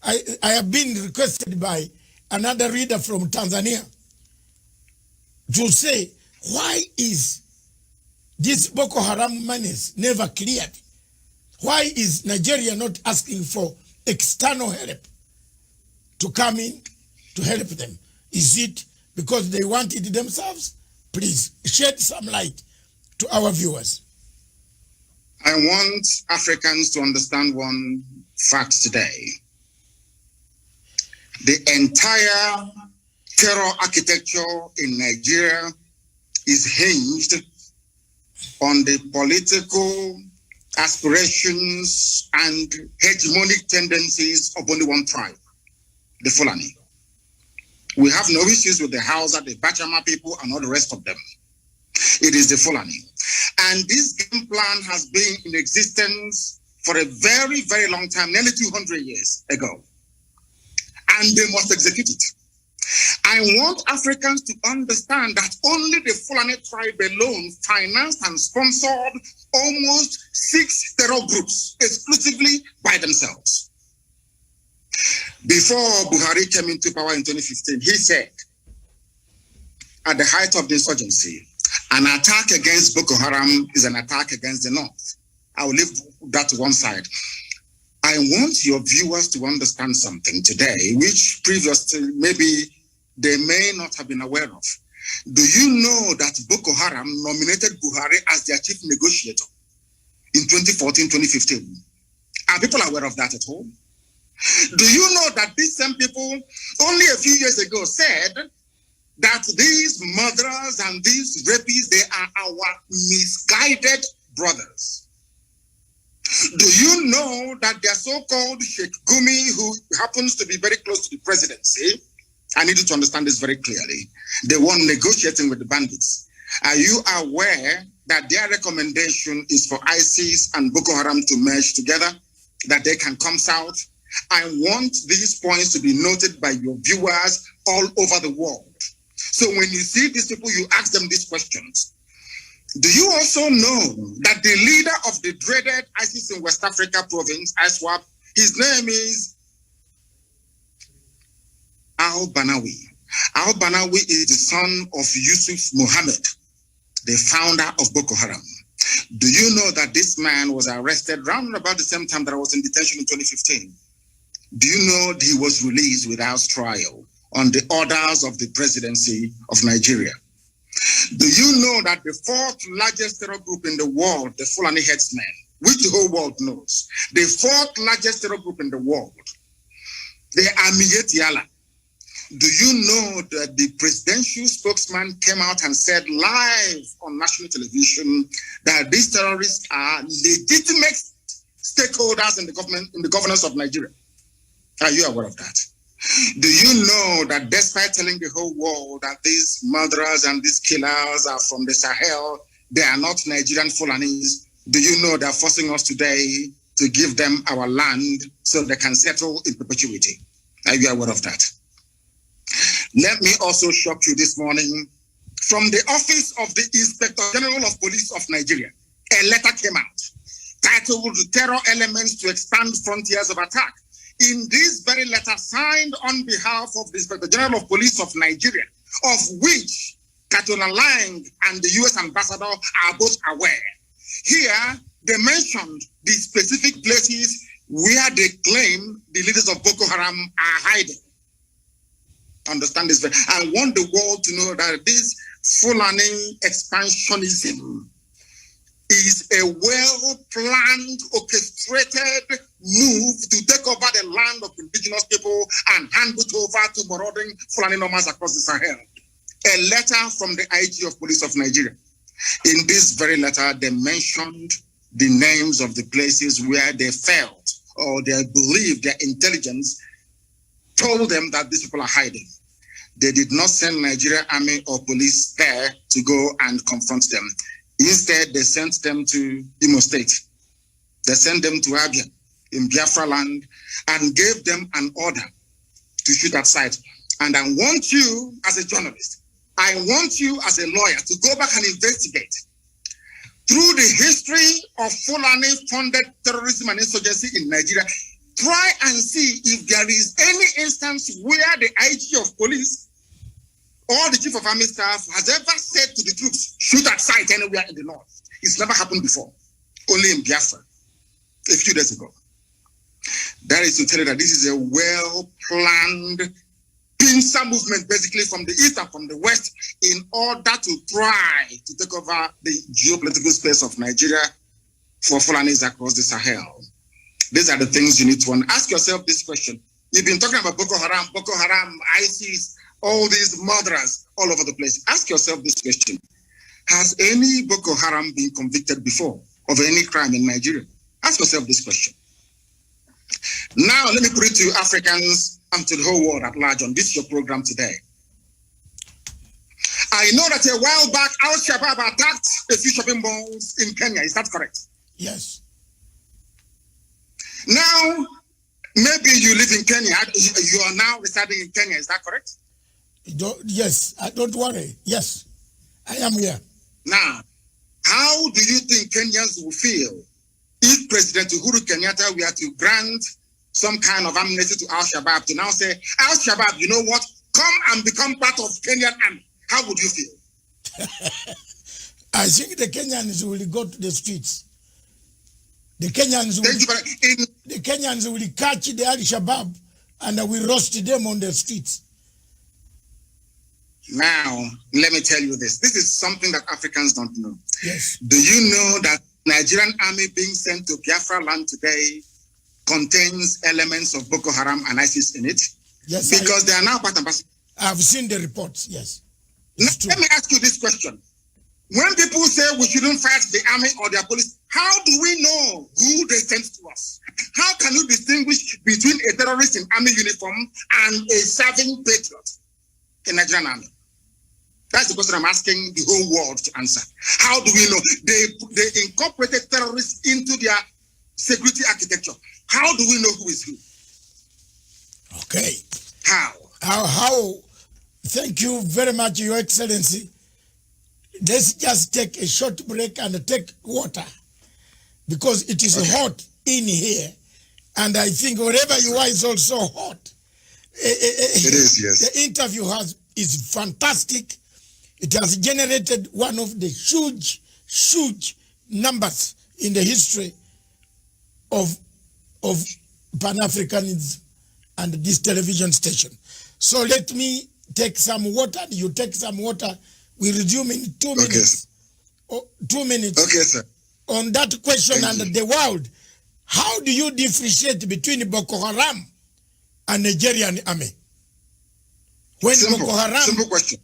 I have been requested by another reader from Tanzania to say, why is this Boko Haram menace never cleared? Why is Nigeria not asking for external help to come in to help them? Is it because they want it themselves? Please shed some light to our viewers. I want Africans to understand one fact today. The entire terror architecture in Nigeria is hinged on the political aspirations and hegemonic tendencies of only one tribe, the Fulani. We have no issues with the Hausa, the Bachama people, and all the rest of them. It is the Fulani. And this game plan has been in existence for a very, very long time, nearly 200 years ago. And they must execute it. I want Africans to understand that only the Fulani tribe alone financed and sponsored almost 6 terror groups exclusively by themselves. Before Buhari came into power in 2015, he said, at the height of the insurgency, an attack against Boko Haram is an attack against the North. I will leave that to one side. I want your viewers to understand something today, which previously maybe they may not have been aware of. Do you know that Boko Haram nominated Buhari as their chief negotiator in 2014-2015? Are people aware of that at all? Do you know that these same people only a few years ago said that these murderers and these rapists, they are our misguided brothers? Do you know that their so-called Sheikh Gumi, who happens to be very close to the presidency, I need you to understand this very clearly, they were negotiating with the bandits. Are you aware that their recommendation is for ISIS and Boko Haram to merge together, that they can come south? I want these points to be noted by your viewers all over the world. So when you see these people, you ask them these questions. Do you also know that the leader of the dreaded ISIS in West Africa province, ISWAP, his name is al-Banawi. Al-Banawi is the son of Yusuf Mohammed, the founder of Boko Haram. Do you know that this man was arrested around about the same time that I was in detention in 2015? Do you know that he was released without trial on the orders of the presidency of Nigeria? Do you know that the 4th largest terror group in the world, the Fulani headsmen, which the whole world knows, the 4th largest terror group in the world, they are Miyetiala. Do you know that the presidential spokesman came out and said live on national television that these terrorists are legitimate stakeholders in the government, in the governance of Nigeria? Are you aware of that? Do you know that despite telling the whole world that these murderers and these killers are from the Sahel, they are not Nigerian Fulanis? Do you know they're forcing us today to give them our land so they can settle in perpetuity? Are you aware of that? Let me also shock you this morning. From the office of the Inspector General of Police of Nigeria, a letter came out titled Terror Elements to Expand Frontiers of Attack. In this very letter signed on behalf of the Inspector General of Police of Nigeria, of which Katona Lang and the US Ambassador are both aware. Here, they mentioned the specific places where they claim the leaders of Boko Haram are hiding. Understand this. I want the world to know that this Fulani expansionism is a well-planned, orchestrated move to take over the land of indigenous people and hand it over to marauding Fulani nomads across the Sahel. A letter from the IG of Police of Nigeria. In this very letter, they mentioned the names of the places where they felt or they believed their intelligence told them that these people are hiding. They did not send Nigerian army or police there to go and confront them. Instead, they sent them to Imo State. They sent them to Abia in Biafra land and gave them an order to shoot at sight. And I want you as a journalist, I want you as a lawyer to go back and investigate through the history of Fulani-funded terrorism and insurgency in Nigeria. Try and see if there is any instance where the IG of police or the chief of army staff has ever said to the troops, shoot at sight anywhere in the north. It's never happened before, only in Biafra a few days ago. That is to tell you that this is a well-planned pincer movement, basically from the east and from the west, in order to try to take over the geopolitical space of Nigeria for Fulanis across the Sahel. These are the things you need to ask yourself this question. You've been talking about Boko Haram, ISIS, all these murderers all over the place. Ask yourself this question. Has any Boko Haram been convicted before of any crime in Nigeria? Ask yourself this question. Now, let me put it to Africans and to the whole world at large on this your program today. I know that a while back, Al-Shabaab attacked a few shopping malls in Kenya. Is that correct? Yes. Now, maybe you live in Kenya. You are now residing in Kenya. Is that correct? Yes. Don't worry. Yes, I am here. Now, how do you think Kenyans will feel if President Uhuru Kenyatta were to grant some kind of amnesty to Al-Shabaab to now say, Al-Shabaab, you know what? Come and become part of Kenyan army. How would you feel? I think the Kenyans will go to the streets. The Kenyans will catch the Al-Shabaab and will roast them on the streets. Now, let me tell you this. This is something that Africans don't know. Yes. Do you know that Nigerian army being sent to Biafra land today contains elements of Boko Haram and ISIS in it? Yes. Because they are now part and parcel. I've seen the reports, yes. Now, let me ask you this question. When people say we shouldn't fight the army or their police, how do we know who they sent to us? How can you distinguish between a terrorist in army uniform and a serving patriot in Nigerian army? That's the question I'm asking the whole world to answer. How do we know? They incorporated terrorists into their security architecture. How do we know who is who? Okay. How? How? Thank you very much, Your Excellency. Let's just take a short break and take water because it is hot in here. And I think wherever you are is also hot. It is, yes. The interview is fantastic. It has generated one of the huge numbers in the history of Pan-Africanism and this television station. So let me take some water. You take some water. We resume in 2 minutes. Okay. 2 minutes. Okay, sir. On that question Thank and you. the world, how do you differentiate between Boko Haram and Nigerian army? When Simple question.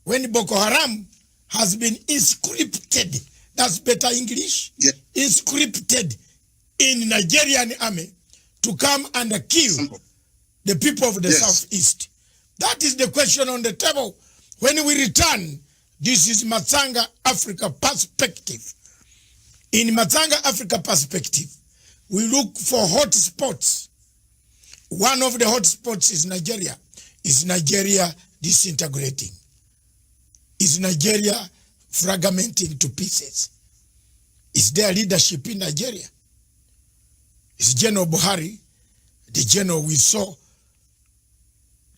When Boko Haram has been inscripted, that's better English, Yeah. inscripted in Nigerian army to come and kill the people of the Southeast. That is the question on the table. When we return, this is Matsanga Africa perspective. In Matsanga Africa perspective, we look for hot spots. One of the hot spots is Nigeria. Is Nigeria disintegrating? Is Nigeria fragmenting to pieces? Is there leadership in Nigeria? Is General Buhari the general we saw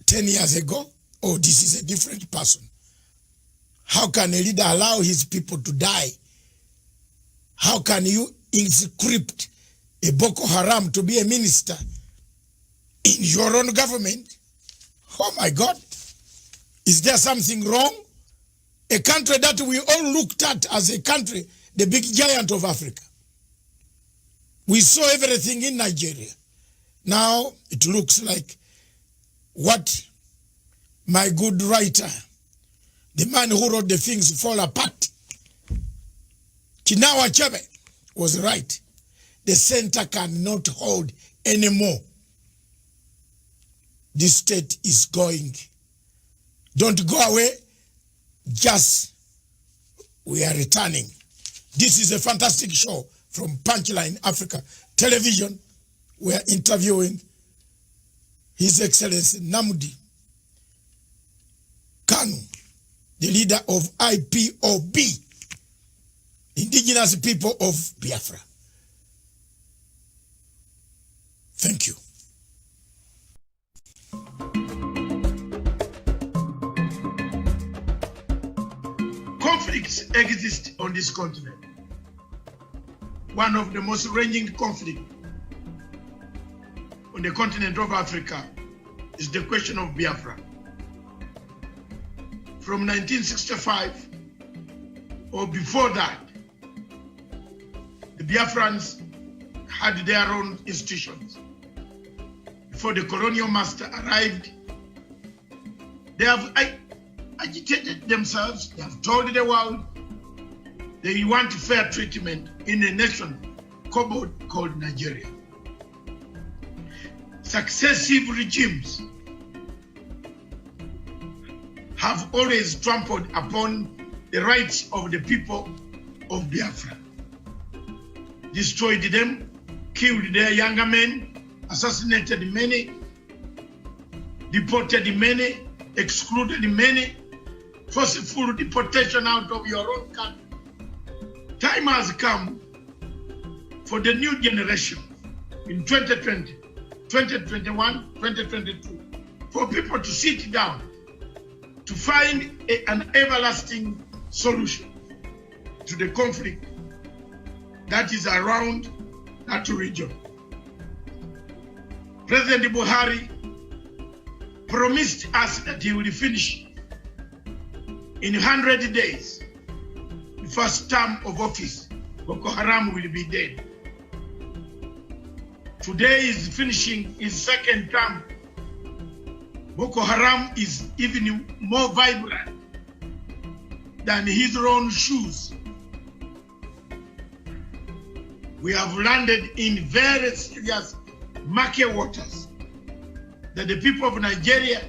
10 years ago? Oh, this is a different person. How can a leader allow his people to die? How can you inscript a Boko Haram to be a minister in your own government? Oh my God. Is there something wrong? A country that we all looked at as a country, the big giant of Africa. We saw everything in Nigeria. Now it looks like what my good writer, the man who wrote the things fall apart, Chinua Achebe, was right. The center cannot hold anymore. This state is going. Don't go away. Just we are returning. This is a fantastic show from Punchline Africa Television. We are interviewing His Excellency Nnamdi Kanu, the leader of IPOB, Indigenous People of Biafra. Thank you. Conflicts exist on this continent. One of the most ranging conflicts on the continent of Africa is the question of Biafra. From 1965 or before that, the Biafrans had their own institutions. Before the colonial master arrived, they have agitated themselves, they have told the world they want fair treatment in a nation called Nigeria. Successive regimes have always trampled upon the rights of the people of Biafra, destroyed them, killed their younger men, assassinated many, deported many, excluded many, forceful deportation out of your own country. Time has come for the new generation in 2020, 2021, 2022, for people to sit down to find an everlasting solution to the conflict that is around that region. President Buhari promised us that he will finish in 100 days, the first term of office. Boko Haram will be dead. Today is finishing his second term. Boko Haram is even more vibrant than his own shoes. We have landed in very serious murky waters that the people of Nigeria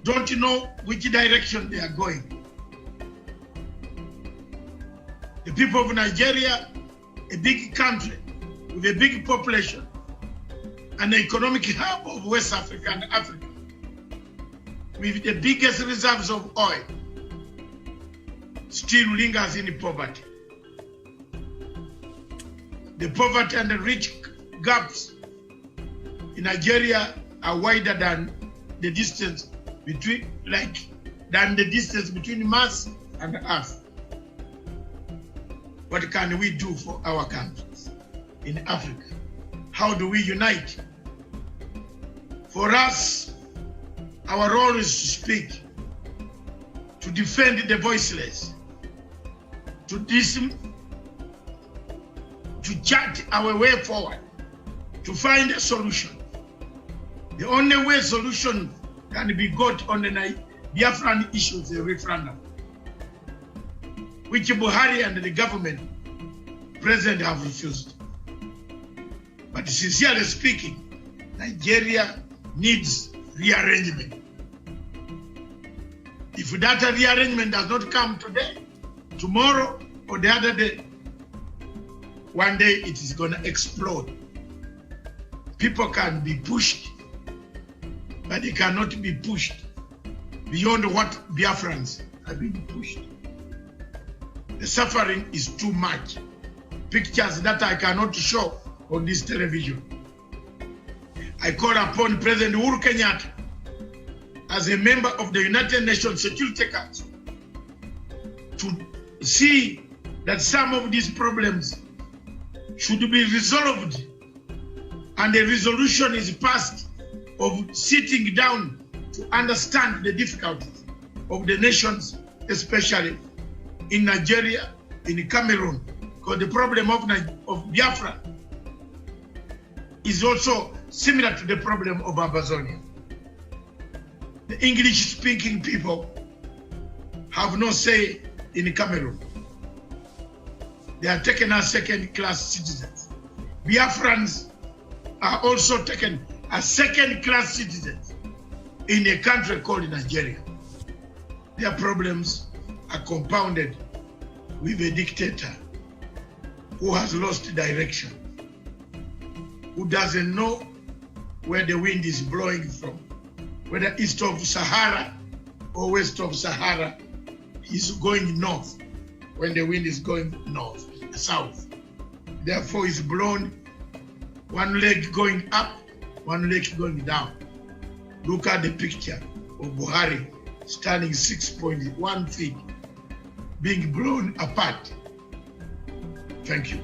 don't know which direction they are going. The people of Nigeria, a big country with a big population, and the economic hub of West Africa and Africa, with the biggest reserves of oil, still lingers in poverty. The poverty and the rich gaps in Nigeria are wider than the distance between Mars and Earth. What can we do for our countries in Africa? How do we unite? For us, our role is to speak, to defend the voiceless, to chart our way forward, to find a solution. The only way solution can be got on the Biafran issues, the referendum, which Buhari and the government present have refused. But sincerely speaking, Nigeria needs rearrangement. If that rearrangement does not come today, tomorrow, or the other day, one day it is going to explode. People can be pushed, but they cannot be pushed beyond what Biafrans have been pushed. The suffering is too much. Pictures that I cannot show on this television. I call upon President Uhuru Kenyatta, as a member of the United Nations Security Council, to see that some of these problems should be resolved and a resolution is passed of sitting down to understand the difficulties of the nations, especially in Nigeria, in Cameroon, because the problem of Biafra is also similar to the problem of Amazonia. The English-speaking people have no say in Cameroon. They are taken as second-class citizens. Biafrans are also taken as second-class citizens in a country called Nigeria. Their problems are compounded with a dictator who has lost direction, who doesn't know where the wind is blowing from, whether east of Sahara or west of Sahara. He's going north when the wind is going north, south. Therefore, it's blown one leg going up, one leg going down. Look at the picture of Buhari standing 6.1 feet, being blown apart. Thank you.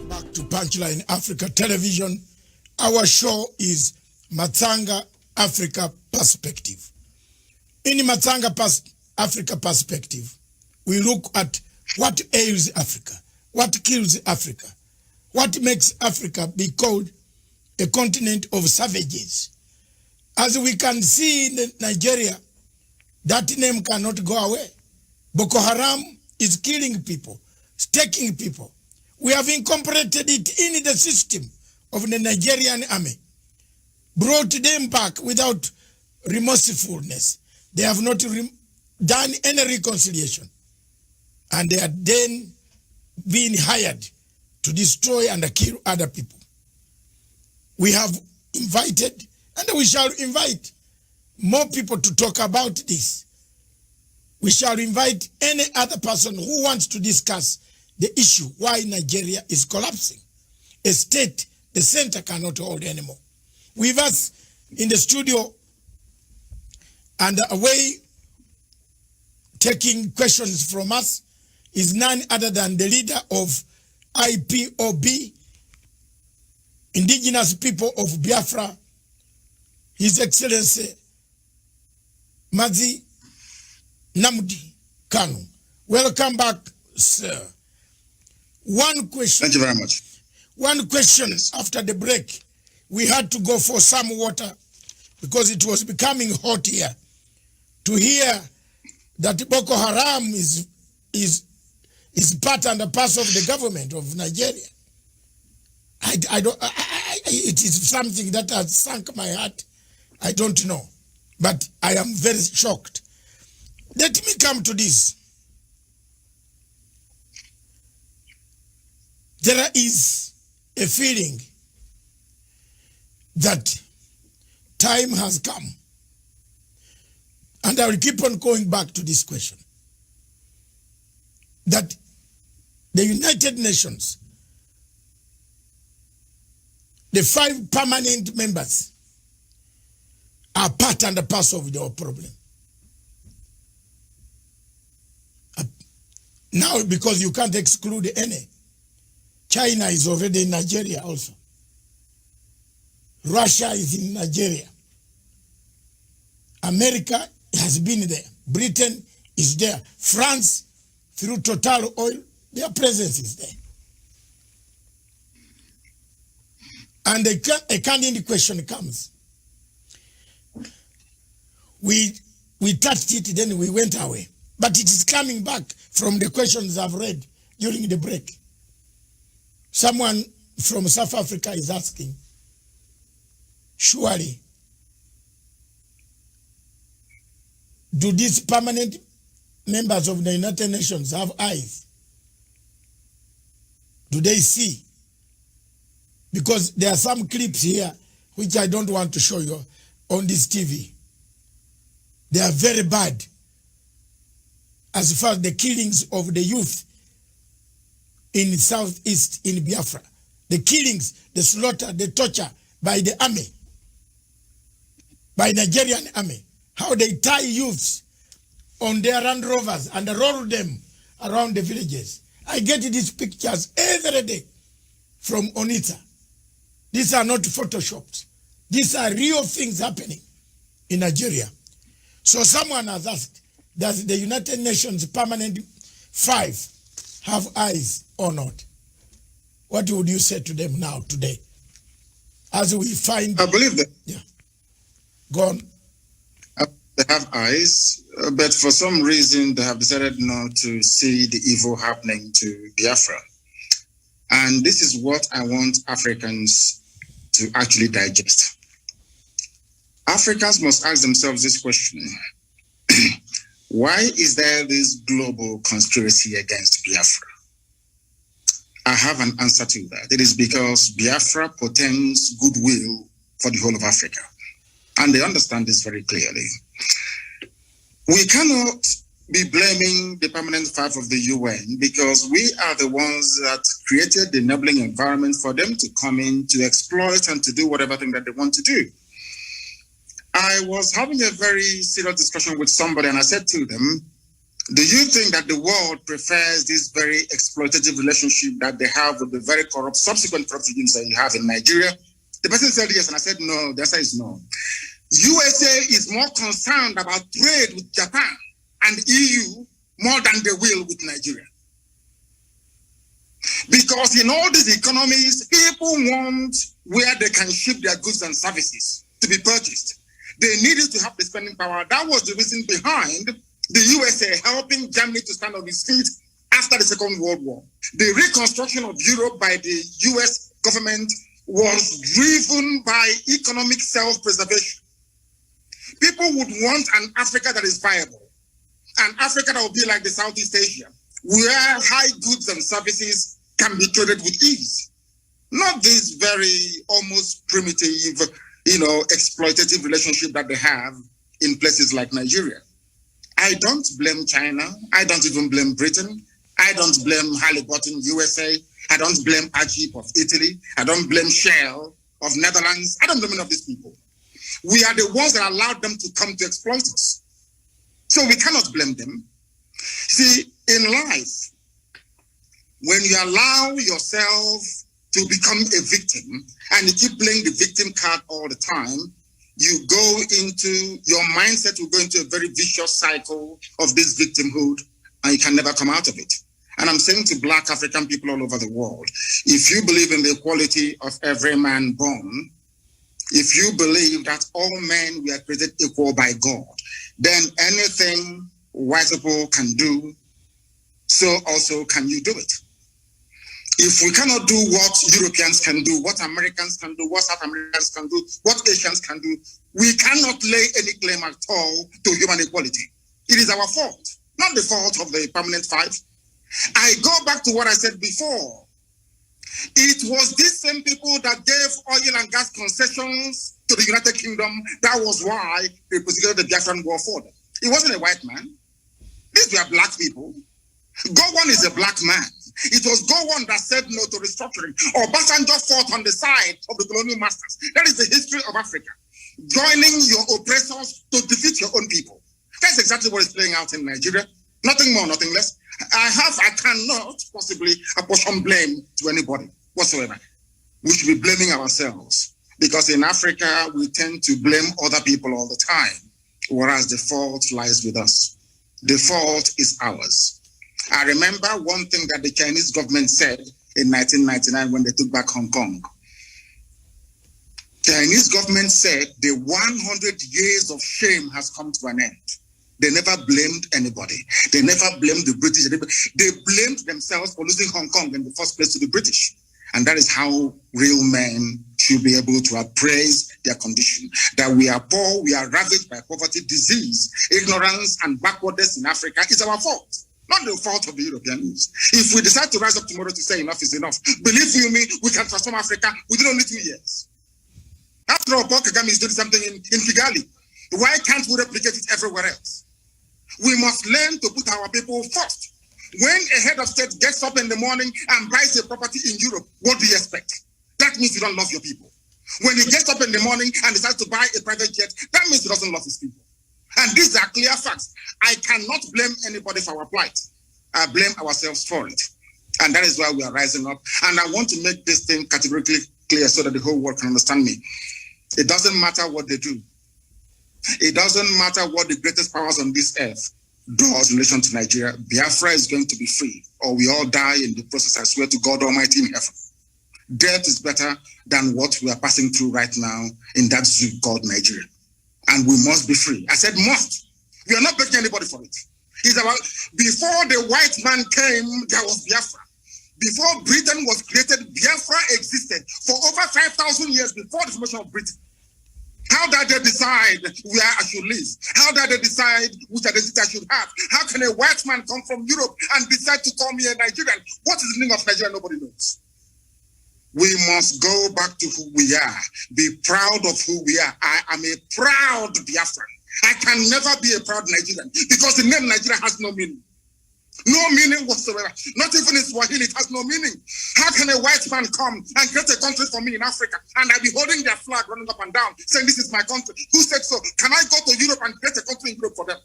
Back to Punchline Africa Television. Our show is Matsanga Africa Perspective. In Matsanga Africa Perspective, we look at what ails Africa, what kills Africa, what makes Africa be called a continent of savages. As we can see in Nigeria, that name cannot go away. Boko Haram is killing people, taking people. We have incorporated it in the system of the Nigerian army, brought them back without remorsefulness. They have not done any reconciliation. And they are then being hired to destroy and kill other people. We have invited, and we shall invite more people to talk about this. We shall invite any other person who wants to discuss the issue why Nigeria is collapsing. A state the center cannot hold anymore. With us in the studio and away taking questions from us is none other than the leader of IPOB, Indigenous People of Biafra, His Excellency Nnamdi Kanu. Welcome back, sir. One question. Thank you very much. One question after the break. We had to go for some water because it was becoming hot here. To hear that Boko Haram is part and a parcel of the government of Nigeria. It is something that has sunk my heart. I don't know. But I am very shocked. Let me come to this. There is a feeling that time has come. And I will keep on going back to this question. That the United Nations, the 5 permanent members, are part and a parcel of our problem. Now, because you can't exclude any, China is already in Nigeria also. Russia is in Nigeria. America has been there. Britain is there. France, through Total Oil, their presence is there. And a candid question comes. We touched it, then we went away. But it is coming back from the questions I've read during the break. Someone from South Africa is asking, surely, do these permanent members of the United Nations have eyes? Do they see? Because there are some clips here which I don't want to show you on this TV. They are very bad as far as the killings of the youth in Southeast in Biafra. The killings, the slaughter, the torture by the army, by Nigerian army. How they tie youths on their Land Rovers and roll them around the villages. I get these pictures every day from Onitsha. These are not photoshopped. These are real things happening in Nigeria. So someone has asked, does the United Nations Permanent 5 have eyes or not? What would you say to them now, today? As we find... I believe that. Yeah. Go on. They have eyes, but for some reason they have decided not to see the evil happening to Biafra. And this is what I want Africans to actually digest. Africans must ask themselves this question. Why is there this global conspiracy against Biafra? I have an answer to that. It is because Biafra portends goodwill for the whole of Africa. And they understand this very clearly. We cannot be blaming the permanent five of the UN because we are the ones that created the enabling environment for them to come in, to exploit and to do whatever thing that they want to do. I was having a very serious discussion with somebody and I said to them, do you think that the world prefers this very exploitative relationship that they have with the very corrupt, subsequent corrupt regimes that you have in Nigeria? The person said yes, and I said no. The answer is no. USA is more concerned about trade with Japan and EU more than they will with Nigeria. Because in all these economies, people want where they can ship their goods and services to be purchased. They needed to have the spending power. That was the reason behind the USA helping Germany to stand on its feet after the Second World War. The reconstruction of Europe by the US government was driven by economic self-preservation. People would want an Africa that is viable, an Africa that will be like the Southeast Asia, where high goods and services can be traded with ease. Not this very almost primitive, exploitative relationship that they have in places like Nigeria. I don't blame China. I don't even blame Britain. I don't blame Halliburton, USA. I don't blame Ajib of Italy. I don't blame Shell of Netherlands. I don't blame any of these people. We are the ones that allowed them to come to exploit us. So we cannot blame them. See, in life, when you allow yourself to become a victim and you keep playing the victim card all the time, your mindset will go into a very vicious cycle of this victimhood and you can never come out of it. And I'm saying to Black African people all over the world, if you believe in the equality of every man born, if you believe that all men were created equal by God, then anything white people can do, so also can you do it. If we cannot do what Europeans can do, what Americans can do, what South Americans can do, what Asians can do, we cannot lay any claim at all to human equality. It is our fault, not the fault of the permanent five. I go back to what I said before. It was these same people that gave oil and gas concessions to the United Kingdom. That was why they prosecuted the Biafran war for them. It wasn't a white man. These were Black people. Gowon is a Black man. It was Gowon that said no to restructuring. Obasanjo fought on the side of the colonial masters. That is the history of Africa. Joining your oppressors to defeat your own people. That's exactly what is playing out in Nigeria. Nothing more, nothing less. I cannot possibly apportion blame to anybody whatsoever. We should be blaming ourselves because in Africa, we tend to blame other people all the time, whereas the fault lies with us. The fault is ours. I remember one thing that the Chinese government said in 1999 when they took back Hong Kong. Chinese government said the 100 years of shame has come to an end. They never blamed anybody. They never blamed the British. They blamed themselves for losing Hong Kong in the first place to the British. And that is how real men should be able to appraise their condition. That we are poor, we are ravaged by poverty, disease, ignorance, and backwardness in Africa is our fault. Not the fault of the Europeans. If we decide to rise up tomorrow to say enough is enough, believe you me, we can transform Africa within only 2 years. After all, Paul Kagame is doing something in Kigali. Why can't we replicate it everywhere else? We must learn to put our people first. When a head of state gets up in the morning and buys a property in Europe, what do you expect? That means you don't love your people. When he gets up in the morning and decides to buy a private jet, that means he doesn't love his people. And these are clear facts. I cannot blame anybody for our plight. I blame ourselves for it. And that is why we are rising up. And I want to make this thing categorically clear so that the whole world can understand me. It doesn't matter what they do. It doesn't matter what the greatest powers on this earth does in relation to Nigeria. Biafra is going to be free, or we all die in the process. I swear to God Almighty in heaven. Death is better than what we are passing through right now in that zoo called Nigeria. And we must be free. I said must. We are not begging anybody for it. Before the white man came, there was Biafra. Before Britain was created, Biafra existed for over 5,000 years before the formation of Britain. How did they decide where I should live? How did they decide which identity I should have? How can a white man come from Europe and decide to call me a Nigerian? What is the meaning of Nigeria? Nobody knows. We must go back to who we are. Be proud of who we are. I am a proud Biafran. I can never be a proud Nigerian because the name Nigeria has no meaning. No meaning whatsoever. Not even in Swahili, it has no meaning. How can a white man come and create a country for me in Africa and I be holding their flag running up and down saying this is my country? Who said so? Can I go to Europe and create a country in Europe for them?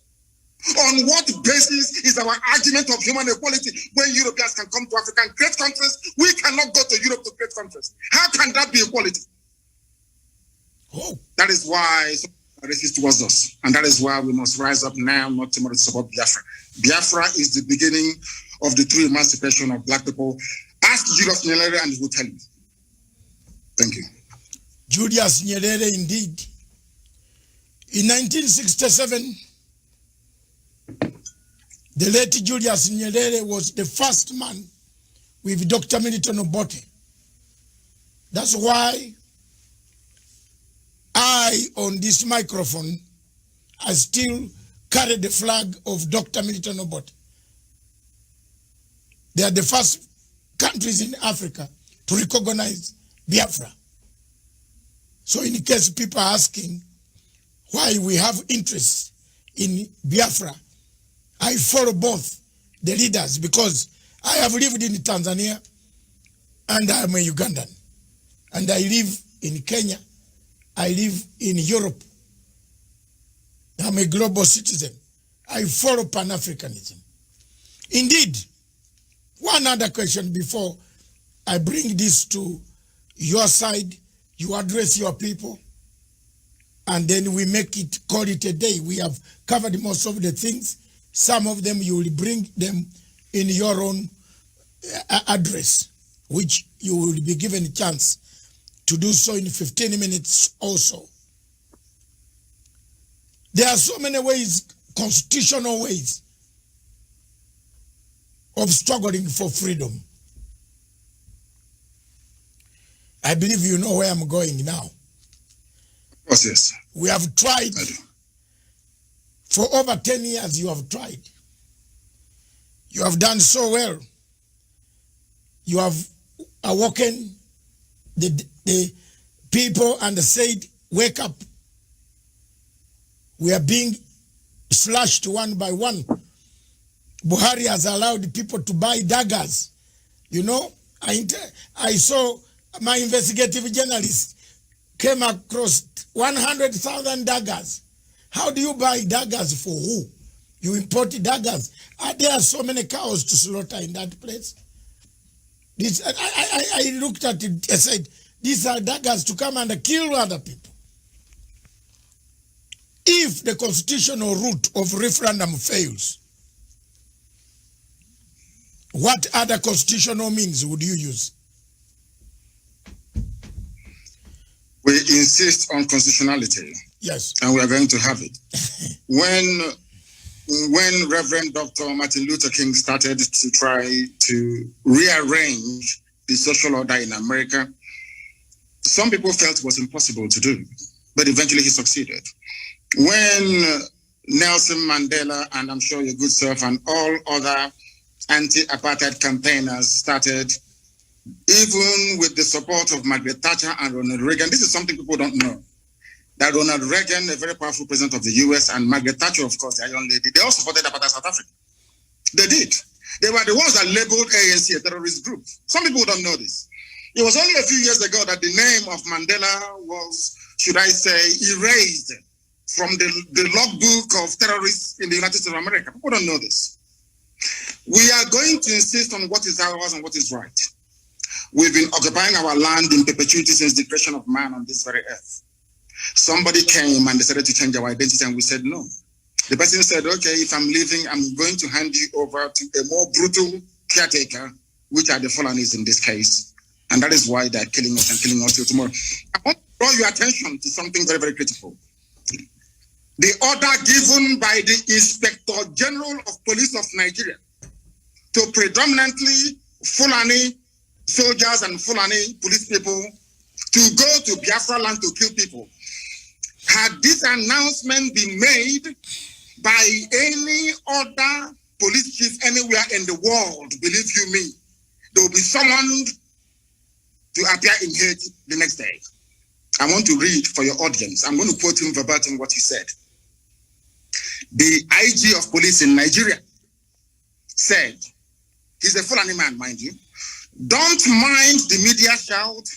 On what basis is our argument of human equality when Europeans can come to Africa and create countries? We cannot go to Europe to create countries. How can that be equality? Oh. That is why racist towards us. And that is why we must rise up now, not tomorrow, to support Biafra. Biafra is the beginning of the true emancipation of black people. Ask Julius Nyerere and he will tell you. Thank you. Julius Nyerere, indeed. In 1967, the late Julius Nyerere was the first man with Dr. Milton Obote. That's why I, on this microphone, I still carry the flag of Dr. Milton Obote. They are the first countries in Africa to recognize Biafra. So in case people are asking why we have interest in Biafra, I follow both the leaders because I have lived in Tanzania and I am a Ugandan. And I live in Kenya. I live in Europe. I'm a global citizen. I follow Pan-Africanism. Indeed, one other question before I bring this to your side, you address your people, and then we make it, call it a day. We have covered most of the things. Some of them you will bring them in your own address, which you will be given a chance to do so in 15 minutes also. There are so many ways, constitutional ways, of struggling for freedom. I believe you know where I'm going now. Of course, yes. We have tried. For over 10 years, you have tried. You have done so well. You have awoken the people and said, wake up. We are being slashed one by one. Buhari has allowed people to buy daggers. You know, I saw my investigative journalist came across 100,000 daggers. How do you buy daggers for who? You import daggers. Are there so many cows to slaughter in that place? I looked at it and said, these are daggers to come and kill other people. If the constitutional route of referendum fails, what other constitutional means would you use? We insist on constitutionality. Yes. And we are going to have it. When Reverend Dr. Martin Luther King started to try to rearrange the social order in America, some people felt it was impossible to do, but eventually he succeeded. When Nelson Mandela, and I'm sure your good self, and all other anti-apartheid campaigners started, even with the support of Margaret Thatcher and Ronald Reagan, this is something people don't know, that Ronald Reagan, a very powerful president of the US, and Margaret Thatcher, of course, the young lady, they all supported apartheid South Africa. They did. They were the ones that labeled ANC a terrorist group. Some people don't know this. It was only a few years ago that the name of Mandela was, should I say, erased from the logbook of terrorists in the United States of America. People don't know this. We are going to insist on what is ours and what is right. We've been occupying our land in perpetuity since the creation of man on this very earth. Somebody came and decided to change our identity, and we said no. The person said, okay, if I'm leaving, I'm going to hand you over to a more brutal caretaker, which are the Fulanis in this case. And that is why they're killing us and killing us till tomorrow. I want to draw your attention to something very, very critical. The order given by the Inspector General of Police of Nigeria to predominantly Fulani soldiers and Fulani police people to go to Biafra land to kill people. Had this announcement been made by any other police chief anywhere in the world, believe you me, there will be someone to appear in Hague the next day. I want to read for your audience. I'm going to quote him verbatim what he said. The IG of police in Nigeria said, he's a Fulani man, mind you, don't mind the media shout,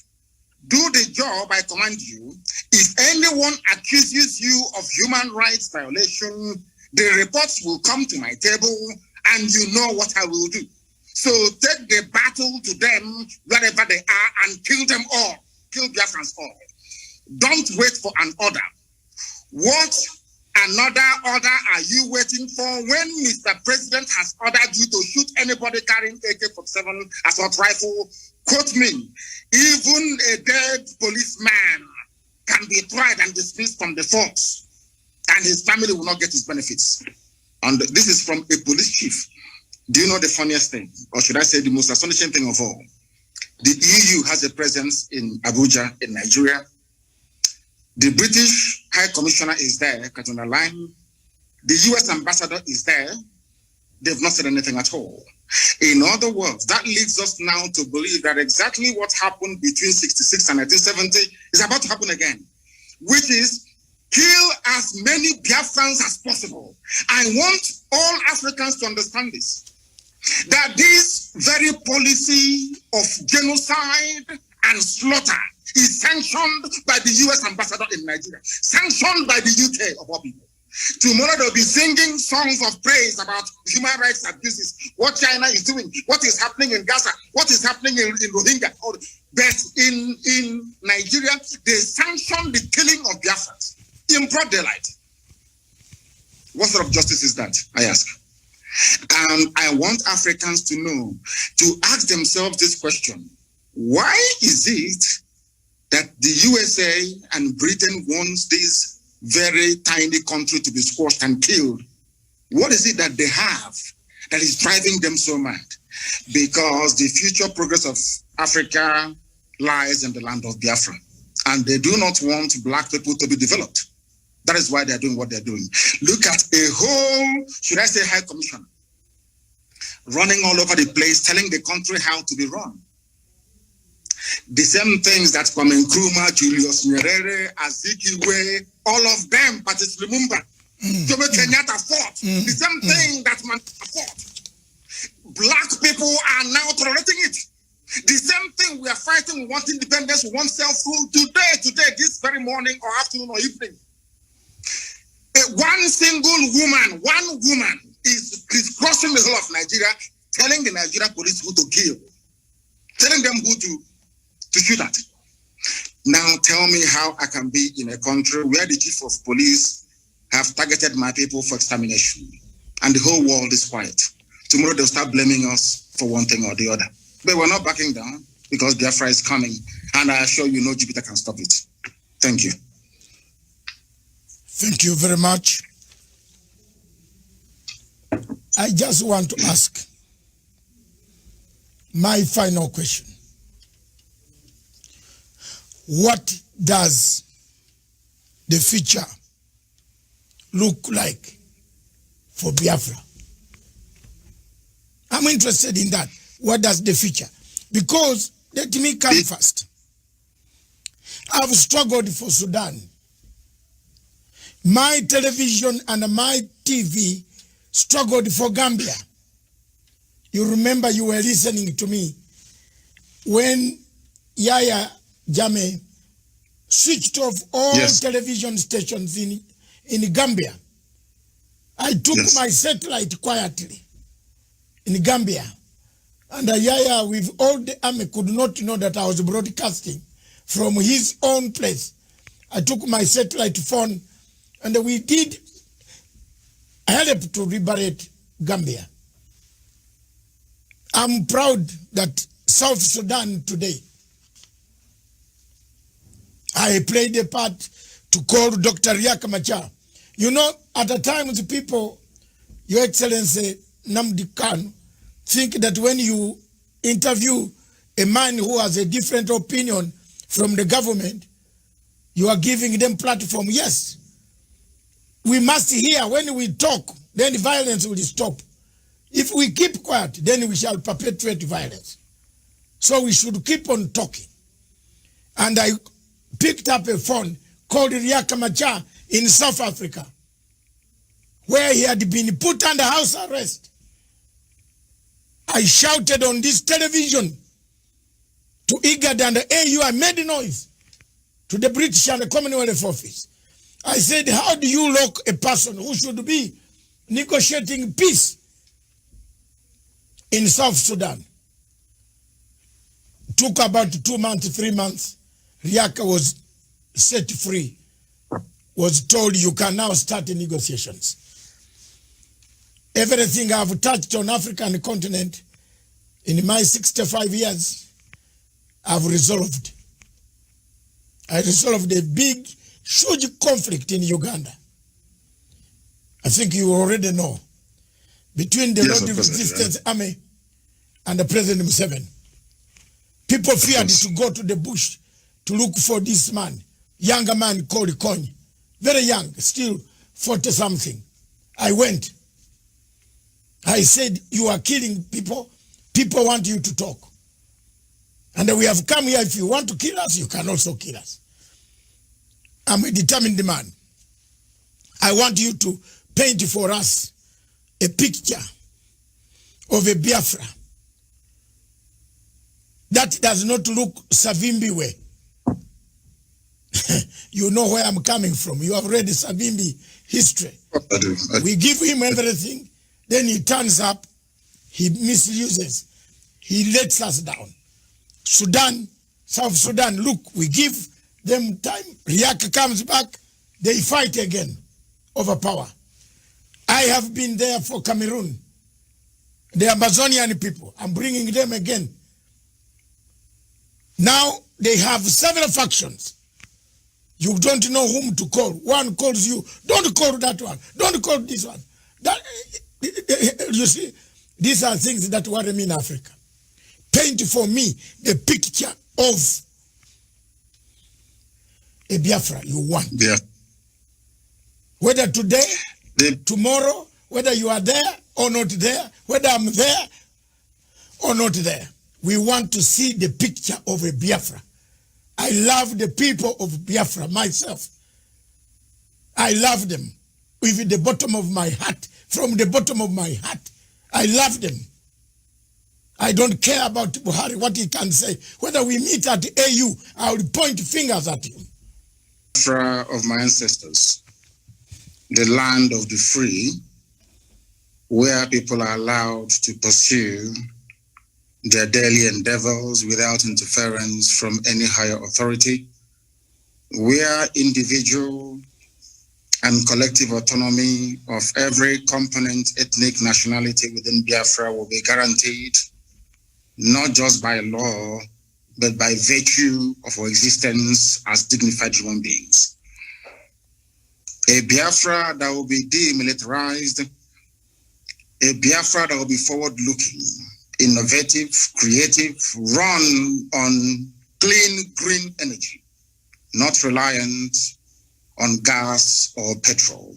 do the job I command you. If anyone accuses you of human rights violation, the reports will come to my table and you know what I will do. So take the battle to them wherever they are and kill them all. Kill Biafrans all. Don't wait for an order. What another order are you waiting for when Mr. President has ordered you to shoot anybody carrying AK-47 assault rifle? Quote me, even a dead policeman can be tried and dismissed from the force, and his family will not get his benefits. And this is from a police chief. Do you know the funniest thing, or should I say the most astonishing thing of all? The EU has a presence in Abuja, in Nigeria. The British High Commissioner is there, Katuna Line. The US Ambassador is there. They've not said anything at all. In other words, that leads us now to believe that exactly what happened between 66 and 1970 is about to happen again, which is kill as many Biafrans as possible. I want all Africans to understand this, that this very policy of genocide and slaughter is sanctioned by the US Ambassador in Nigeria, sanctioned by the UK of all people. Tomorrow they'll be singing songs of praise about human rights abuses, what China is doing, what is happening in Gaza, what is happening in Rohingya. But in Nigeria, they sanction the killing of Biafrans in broad daylight. What sort of justice is that, I ask? And I want Africans to know, to ask themselves this question: why is it that the USA and Britain wants this very tiny country to be squashed and killed? What is it that they have that is driving them so mad? Because the future progress of Africa lies in the land of Biafra, and they do not want black people to be developed. That is why they're doing what they're doing. Look at a whole, should I say, high commissioner running all over the place, telling the country how to be run. The same things that Kwame Nkrumah, Julius Nyerere, Azikiwe, all of them, Patrice Lumumba, Jomo Kenyatta fought. The same thing that Mandela fought. Black people are now tolerating it. The same thing we are fighting. We want independence, we want self-rule. Today, this very morning or afternoon or evening, one woman is crossing the whole of Nigeria, telling the Nigerian police who to kill, telling them who to shoot at. Now tell me how I can be in a country where the chief of police have targeted my people for extermination and the whole world is quiet. Tomorrow they'll start blaming us for one thing or the other. But we're not backing down because Biafra is coming, and I assure you no Jupiter can stop it. Thank you. Thank you very much. I just want to ask my final question. What does the future look like for Biafra? I'm interested in that. What does the future? Because let me come first. I've struggled for Sudan. My television and my TV struggled for Gambia. You remember you were listening to me when Yaya Jammeh switched off all television stations in Gambia. I took my satellite quietly in Gambia. And Yaya, with all the army, could not know that I was broadcasting from his own place. I took my satellite phone and we did help to liberate Gambia. I'm proud that South Sudan today, I played a part to call Dr. Riek Machar. You know, at the time, the people, Your Excellency Nnamdi Kanu, think that when you interview a man who has a different opinion from the government, You are giving them platform. Yes. We must hear when we talk, then the violence will stop. If we keep quiet, then we shall perpetuate violence. So we should keep on talking. And I picked up a phone called Riek Machar in South Africa, where he had been put under house arrest. I shouted on this television to IGAD and the AU. I made a noise to the British and the Commonwealth office. I said, how do you lock a person who should be negotiating peace in South Sudan? Took about 2 months, 3 months. Riek was set free, was told you can now start the negotiations. Everything I've touched on African continent in my 65 years, I've resolved. I resolved a big, huge conflict in Uganda. I think you already know. Between the Lord Resistance Army and the President Museveni. People feared to go to the bush to look for this man, younger man called Kony. Very young, still 40-something. I went. I said, you are killing people. People want you to talk. And we have come here. If you want to kill us, you can also kill us. I'm a determined man. I want you to paint for us a picture of a Biafra that does not look Savimbi way. You know where I'm coming from. You have read the Savimbi history. I do. We give him everything, then he turns up, he misuses, he lets us down. Sudan, South Sudan, look, we give them time. Riek comes back, they fight again over power. I have been there for Cameroon. The Amazonian people, I'm bringing them again. Now they have several factions. You don't know whom to call. One calls you, don't call that one, don't call this one. That, you see, these are things that worry me in Africa. Paint for me the picture of a Biafra you want. Yeah. Whether today, tomorrow, whether you are there or not there, whether I'm there or not there, we want to see the picture of a Biafra. I love the people of Biafra myself. I love them with the bottom of my heart. From the bottom of my heart, I love them. I don't care about Buhari, what he can say. Whether we meet at the AU, I will point fingers at him. Biafra of my ancestors, the land of the free, where people are allowed to pursue their daily endeavors without interference from any higher authority, where individual and collective autonomy of every component, ethnic, nationality within Biafra will be guaranteed, not just by law, but by virtue of our existence as dignified human beings. A Biafra that will be demilitarized, a Biafra that will be forward-looking, innovative, creative, run on clean, green energy, not reliant on gas or petrol.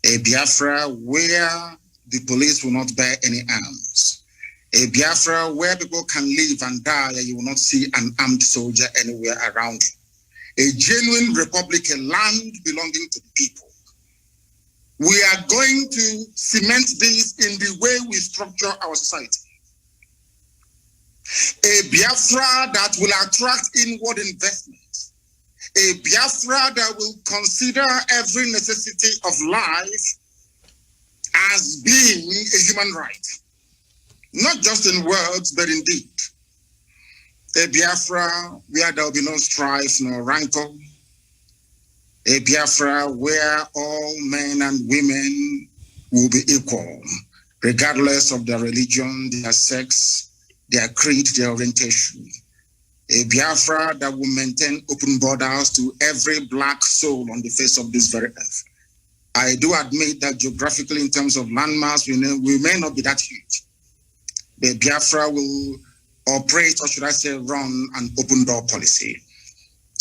A Biafra where the police will not bear any arms. A Biafra where people can live and die and you will not see an armed soldier anywhere around you. A genuine republic, a land belonging to the people. We are going to cement this in the way we structure our society. A Biafra that will attract inward investment. A Biafra that will consider every necessity of life as being a human right. Not just in words, but in deed. A Biafra where there will be no strife, no rancor. A Biafra where all men and women will be equal, regardless of their religion, their sex, their creed, their orientation. A Biafra that will maintain open borders to every black soul on the face of this very earth. I do admit that geographically, in terms of landmass, we may not be that huge. The Biafra will operate, or should I say, run an open door policy.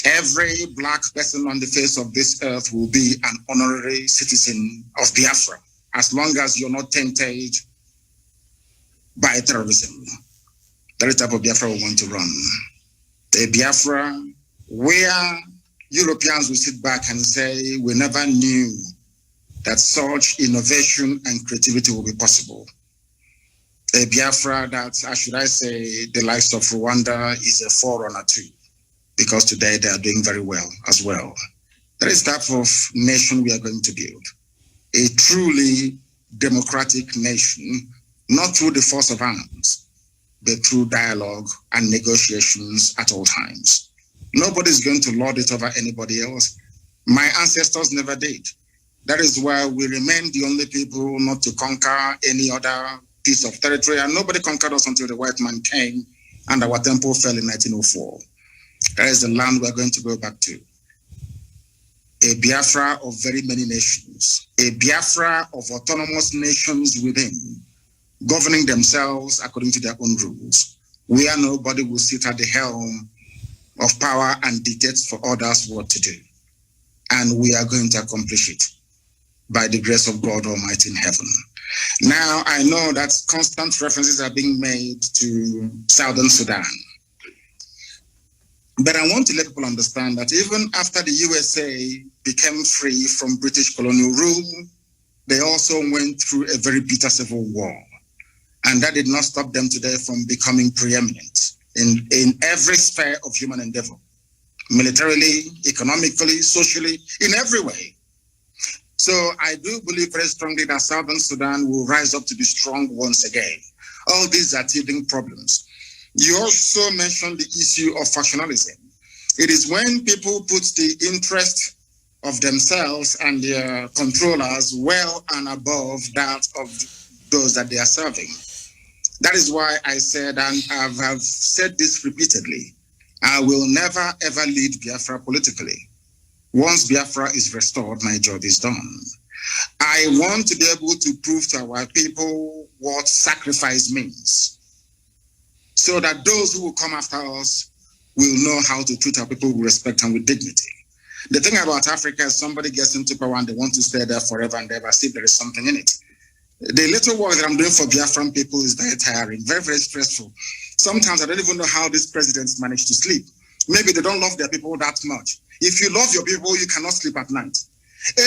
Every black person on the face of this earth will be an honorary citizen of Biafra, as long as you're not tainted by terrorism. That is the type of Biafra we want to run. A Biafra where Europeans will sit back and say, we never knew that such innovation and creativity will be possible. A Biafra that, should I say, the likes of Rwanda is a forerunner to, because today they are doing very well as well. That is the type of nation we are going to build. A truly democratic nation, not through the force of arms, but through dialogue and negotiations at all times. Nobody is going to lord it over anybody else. My ancestors never did. That is why we remain the only people not to conquer any other piece of territory, and nobody conquered us until the white man came and our temple fell in 1904. That is the land we're going to go back to. A Biafra of very many nations, a Biafra of autonomous nations within, governing themselves according to their own rules, where nobody will sit at the helm of power and dictate for others what to do. And we are going to accomplish it by the grace of God Almighty in heaven. Now, I know that constant references are being made to Southern Sudan. But I want to let people understand that even after the USA became free from British colonial rule, they also went through a very bitter civil war. And that did not stop them today from becoming preeminent in every sphere of human endeavor, militarily, economically, socially, in every way. So I do believe very strongly that Southern Sudan will rise up to be strong once again. All these are teething problems. You also mentioned the issue of factionalism. It is when people put the interest of themselves and their controllers well and above that of those that they are serving. That is why I said, and I have said this repeatedly, I will never ever lead Biafra politically. Once Biafra is restored, my job is done. I want to be able to prove to our people what sacrifice means, so that those who will come after us will know how to treat our people with respect and with dignity. The thing about Africa is somebody gets into power and they want to stay there forever and ever, see if there is something in it. The little work that I'm doing for Biafran people is very tiring, very, very stressful. Sometimes I don't even know how these presidents manage to sleep. Maybe they don't love their people that much. If you love your people, you cannot sleep at night.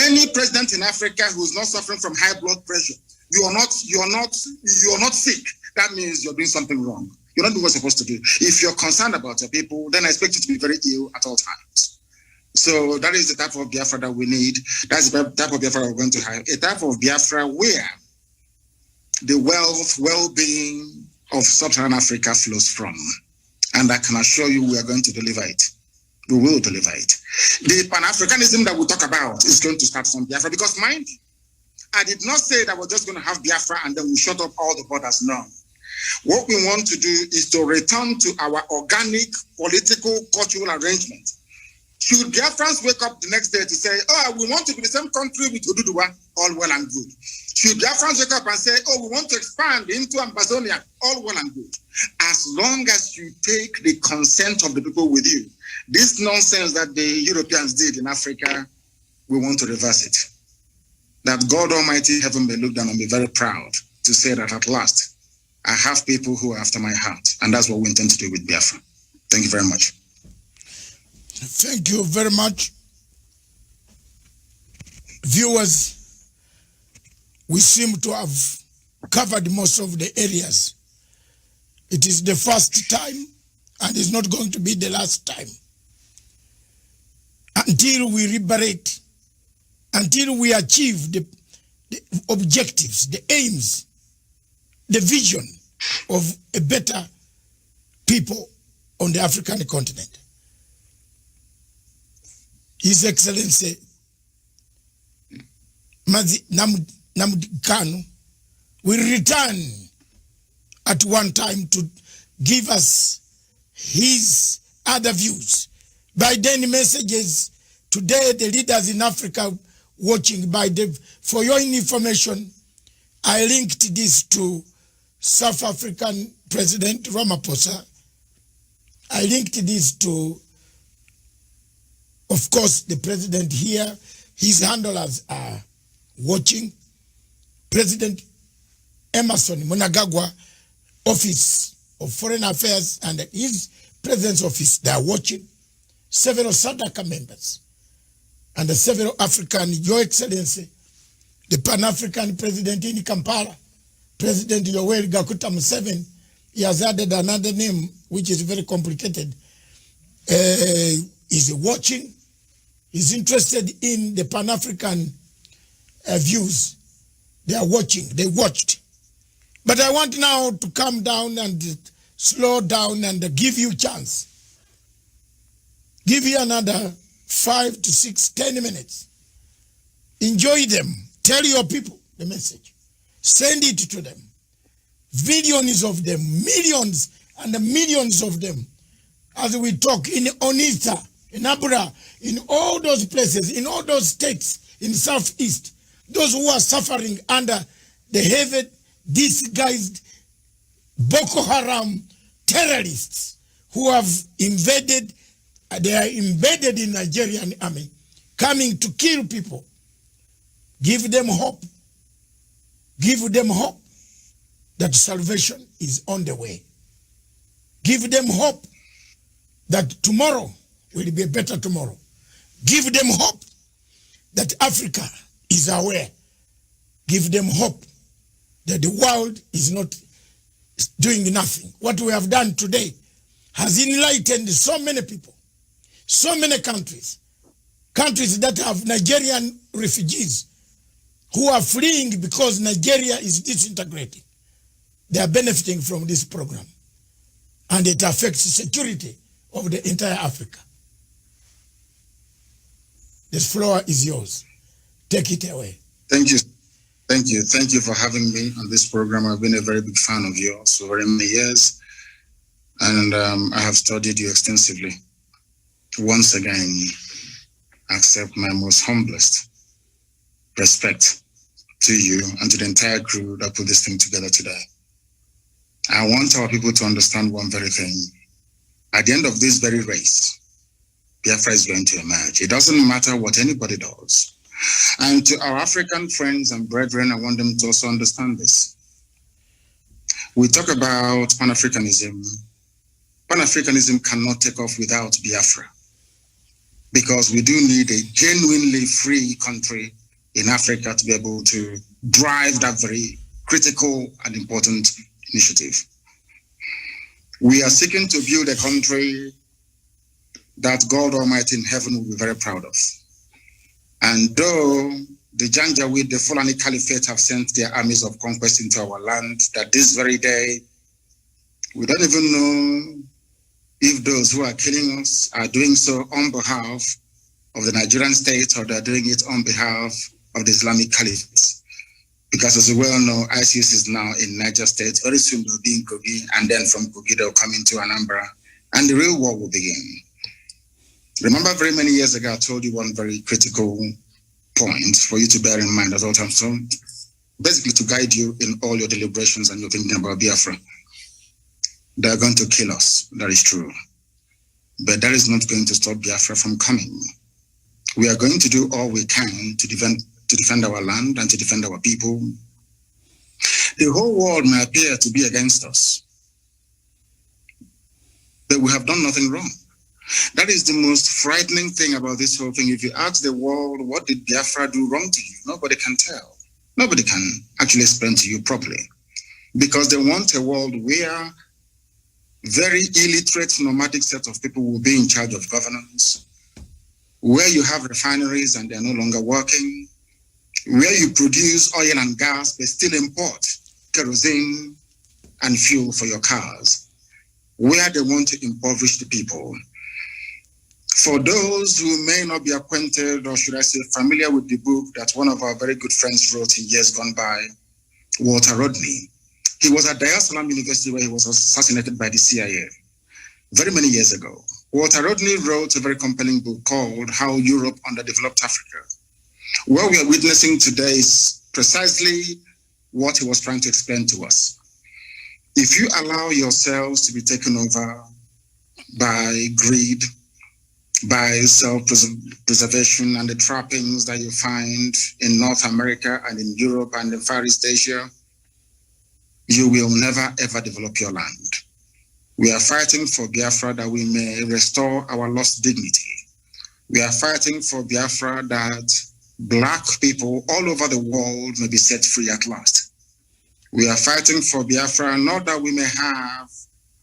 Any president in Africa who's not suffering from high blood pressure, you're not sick. That means you're doing something wrong. You're not doing what you're supposed to do. If you're concerned about your people, then I expect you to be very ill at all times. So that is the type of Biafra that we need. That's the type of Biafra we're going to have. A type of Biafra where the wealth, well-being of Sub-Saharan Africa flows from. And I can assure you we are going to deliver it. We will deliver it. The Pan-Africanism that we talk about is going to start from Biafra, because mind you, I did not say that we're just going to have Biafra and then we shut up all the borders. No. What we want to do is to return to our organic political cultural arrangement. Should Biafrans wake up the next day to say, oh, we want to be the same country with Oduduwa, all well and good. Should Biafrans wake up and say, oh, we want to expand into Amazonia, all well and good. As long as you take the consent of the people with you, this nonsense that the Europeans did in Africa, we want to reverse it. That God Almighty heaven may look down and be very proud to say that at last, I have people who are after my heart. And that's what we intend to do with Biafra. Thank you very much. Thank you very much. Viewers, we seem to have covered most of the areas. It is the first time and it's not going to be the last time. Until we liberate, until we achieve the objectives, the aims, the vision of a better people on the African continent. His Excellency Nnamdi Kanu will return at one time to give us his other views. By then messages, today the leaders in Africa watching, for your information, I linked this to South African President Ramaphosa. I linked this to Of course, the president here, his handlers are watching. President Emerson Mnangagwa, Office of Foreign Affairs, and his President's Office, they are watching. Several SADC members and several African, Your Excellency, the Pan-African President in Kampala, President Yoweri Gakuta Museveni, he has added another name, which is very complicated. Is watching, is interested in the Pan-African views. They are watching, they watched. But I want now to calm down and slow down and give you a chance. Give you another 5 to 6, 10 minutes. Enjoy them. Tell your people the message. Send it to them. Millions of them, millions and millions of them. As we talk in Onitsha, in Abura, in all those places, in all those states, in Southeast, those who are suffering under the heavy, disguised Boko Haram terrorists who have invaded, they are embedded in Nigerian army, coming to kill people. Give them hope. Give them hope that salvation is on the way. Give them hope that tomorrow will be a better tomorrow. Give them hope that Africa is aware. Give them hope that the world is not doing nothing. What we have done today has enlightened so many people, so many countries, countries that have Nigerian refugees who are fleeing because Nigeria is disintegrating. They are benefiting from this program, and it affects the security of the entire Africa. This floor is yours. Take it away. Thank you. Thank you. Thank you for having me on this program. I've been a very big fan of yours for very many years, and I have studied you extensively. Once again, accept my most humblest respect to you and to the entire crew that put this thing together today. I want our people to understand one very thing. At the end of this very race, Biafra is going to emerge. It doesn't matter what anybody does. And to our African friends and brethren, I want them to also understand this. We talk about Pan-Africanism. Pan-Africanism cannot take off without Biafra, because we do need a genuinely free country in Africa to be able to drive that very critical and important initiative. We are seeking to build a country that God Almighty in heaven will be very proud of. And though the Janjaweed, the Fulani Caliphate, have sent their armies of conquest into our land, that this very day, we don't even know if those who are killing us are doing so on behalf of the Nigerian state or they're doing it on behalf of the Islamic Caliphate. Because as we well know, ISIS is now in Niger State. Very soon they'll be in Kogi, and then from Kogi they'll come into Anambra, and the real war will begin. Remember, very many years ago, I told you one very critical point for you to bear in mind at all times. So basically to guide you in all your deliberations and your thinking about Biafra. They're going to kill us. That is true. But that is not going to stop Biafra from coming. We are going to do all we can to defend our land and to defend our people. The whole world may appear to be against us, but we have done nothing wrong. That is the most frightening thing about this whole thing. If you ask the world, what did Biafra do wrong to you? Nobody can tell. Nobody can actually explain to you properly, because they want a world where very illiterate, nomadic set of people will be in charge of governance, where you have refineries and they're no longer working, where you produce oil and gas but still import kerosene and fuel for your cars, where they want to impoverish the people. For those who may not be acquainted, or should I say familiar with the book that one of our very good friends wrote in years gone by, Walter Rodney. He was at Dar es Salaam University where he was assassinated by the CIA very many years ago. Walter Rodney wrote a very compelling book called How Europe Underdeveloped Africa. What we are witnessing today is precisely what he was trying to explain to us. If you allow yourselves to be taken over by greed, by self-preservation and the trappings that you find in North America and in Europe and in Far East Asia, you will never ever develop your land. We are fighting for Biafra that we may restore our lost dignity. We are fighting for Biafra that Black people all over the world may be set free at last. We are fighting for Biafra not that we may have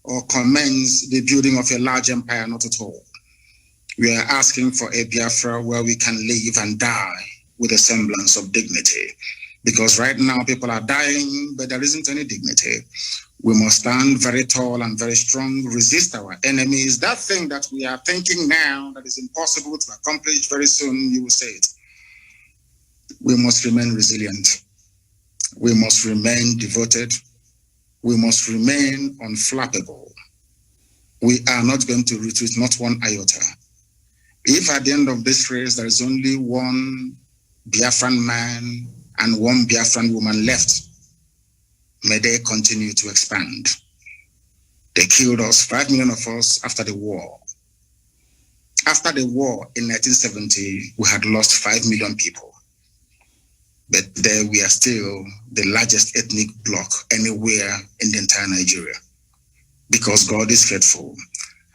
or commence the building of a large empire, not at all. We are asking for a Biafra where we can live and die with a semblance of dignity. Because right now people are dying, but there isn't any dignity. We must stand very tall and very strong, resist our enemies. That thing that we are thinking now that is impossible to accomplish very soon, you will say it. We must remain resilient. We must remain devoted. We must remain unflappable. We are not going to retreat, not one iota. If at the end of this race there is only one Biafran man and one Biafran woman left, may they continue to expand. They killed us, 5 million of us, after the war. After the war in 1970, we had lost 5 million people. But there we are still the largest ethnic bloc anywhere in the entire Nigeria, because God is faithful.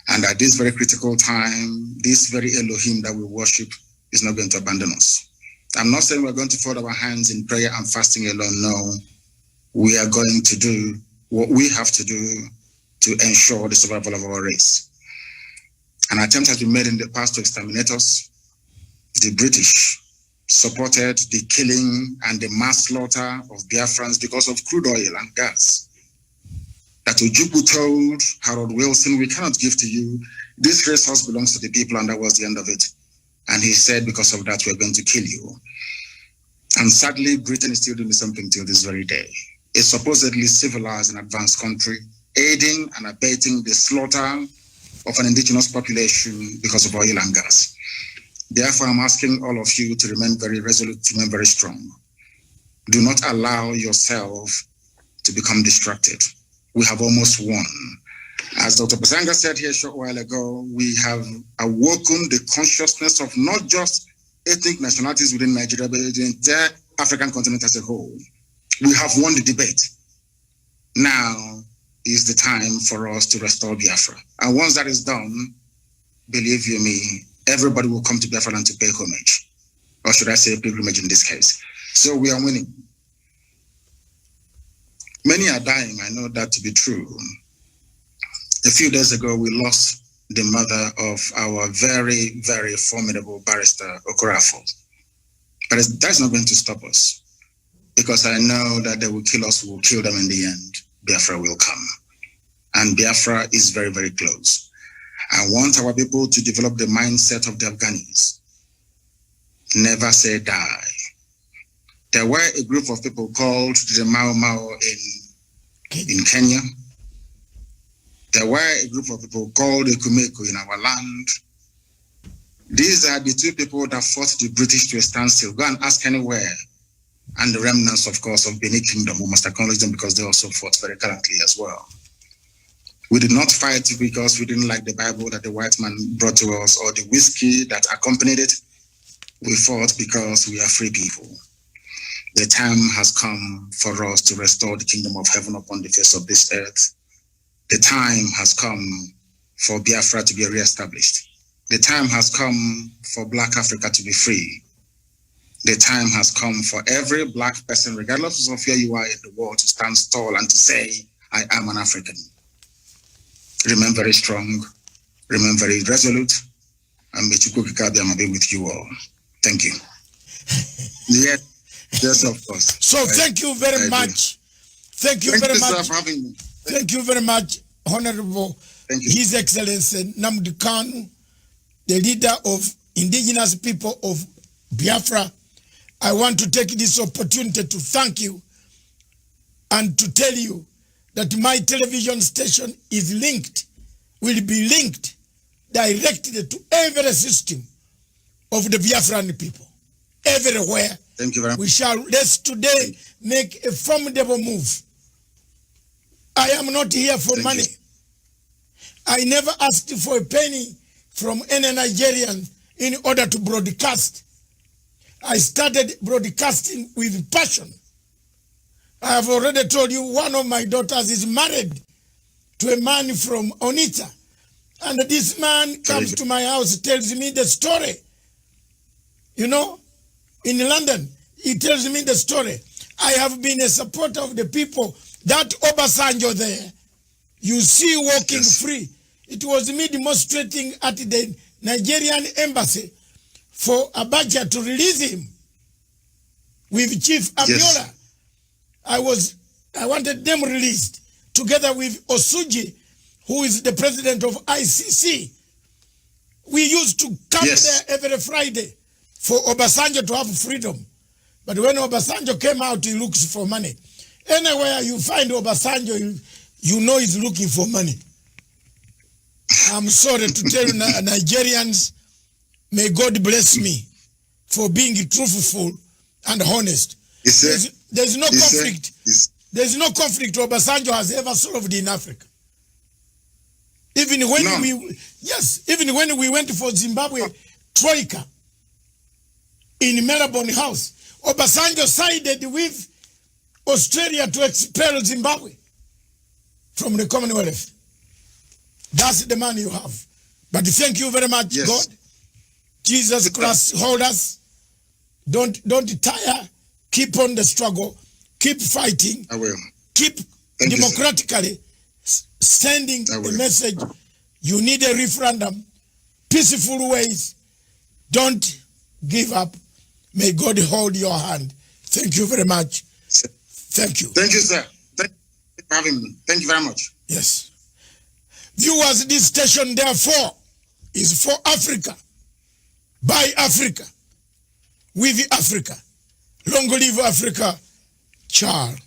And at this very critical time, this very Elohim that we worship is not going to abandon us. I'm not saying we're going to fold our hands in prayer and fasting alone. No, we are going to do what we have to do to ensure the survival of our race. An attempt has been made in the past to exterminate us. The British supported the killing and the mass slaughter of Biafrans because of crude oil and gas. That Ojukwu told Harold Wilson, we cannot give to you. This resource belongs to the people, and that was the end of it. And he said, because of that, we're going to kill you. And sadly, Britain is still doing something till this very day. A supposedly civilized and advanced country, aiding and abating the slaughter of an indigenous population because of oil and gas. Therefore, I'm asking all of you to remain very resolute, to remain very strong. Do not allow yourself to become distracted. We have almost won. As Dr. Matsanga said here a short while ago, we have awoken the consciousness of not just ethnic nationalities within Nigeria, but the entire African continent as a whole. We have won the debate. Now is the time for us to restore Biafra. And once that is done, believe you me, everybody will come to Biafra and to pay homage. Or should I say pilgrimage in this case. So we are winning. Many are dying, I know that to be true. A few days ago, we lost the mother of our very, very formidable barrister, Okorafo. But that's not going to stop us, because I know that they will kill us, we will kill them in the end. Biafra will come. And Biafra is very, very close. I want our people to develop the mindset of the Afghanis. Never say die. There were a group of people called the Mau Mau in Kenya. There were a group of people called the Kumeko in our land. These are the two people that fought the British to a standstill. Go and ask anywhere. And the remnants, of course, of Benin Kingdom, we must acknowledge them because they also fought very gallantly as well. We did not fight because we didn't like the Bible that the white man brought to us or the whiskey that accompanied it. We fought because we are free people. The time has come for us to restore the kingdom of heaven upon the face of this earth. The time has come for Biafra to be reestablished. The time has come for Black Africa to be free. The time has come for every Black person, regardless of where you are in the world, to stand tall and to say, I am an African. Remain very strong, remain very resolute, and may Chukwu Kikabiyama be with you all. Thank you. Yes, of course. So thank you very much. Thank you very much. Sir, for having me. Thank you very much, Honorable His Excellency Nnamdi Kanu, the leader of indigenous people of Biafra. I want to take this opportunity to thank you and to tell you that my television station is linked, will be linked directly to every system of the Biafran people, everywhere. Thank you very much. We shall, let's today make a formidable move. I am not here for money. I never asked for a penny from any Nigerian in order to broadcast. I started broadcasting with passion. I have already told you one of my daughters is married to a man from Onitsha. And this man comes to my house, tells me the story. You know, in London, he tells me the story. I have been a supporter of the people. That Obasanjo there, you see walking free. It was me demonstrating at the Nigerian embassy for Abacha to release him with Chief Abiola. I wanted them released together with Osuji, who is the president of ICC. We used to come there every Friday for Obasanjo to have freedom. But when Obasanjo came out, he looks for money. Anywhere you find Obasanjo, you know he's looking for money. I'm sorry to tell Nigerians, may God bless me for being truthful and honest. There's no conflict. There's no conflict Obasanjo has ever solved in Africa. Even when even when we went for Zimbabwe Troika in Melbourne House, Obasanjo sided with Australia to expel Zimbabwe from the Commonwealth. That's the man you have. But thank you very much, God. Jesus Christ, hold us. Don't tire. Keep on the struggle. Keep fighting. I will. Keep democratically sending the message. You need a referendum. Peaceful ways. Don't give up. May God hold your hand. Thank you very much. Thank you. Thank you, sir. Thank you for having me. Thank you very much. Yes. Viewers, this station, therefore, is for Africa, by Africa, with Africa. Long live Africa. Charles.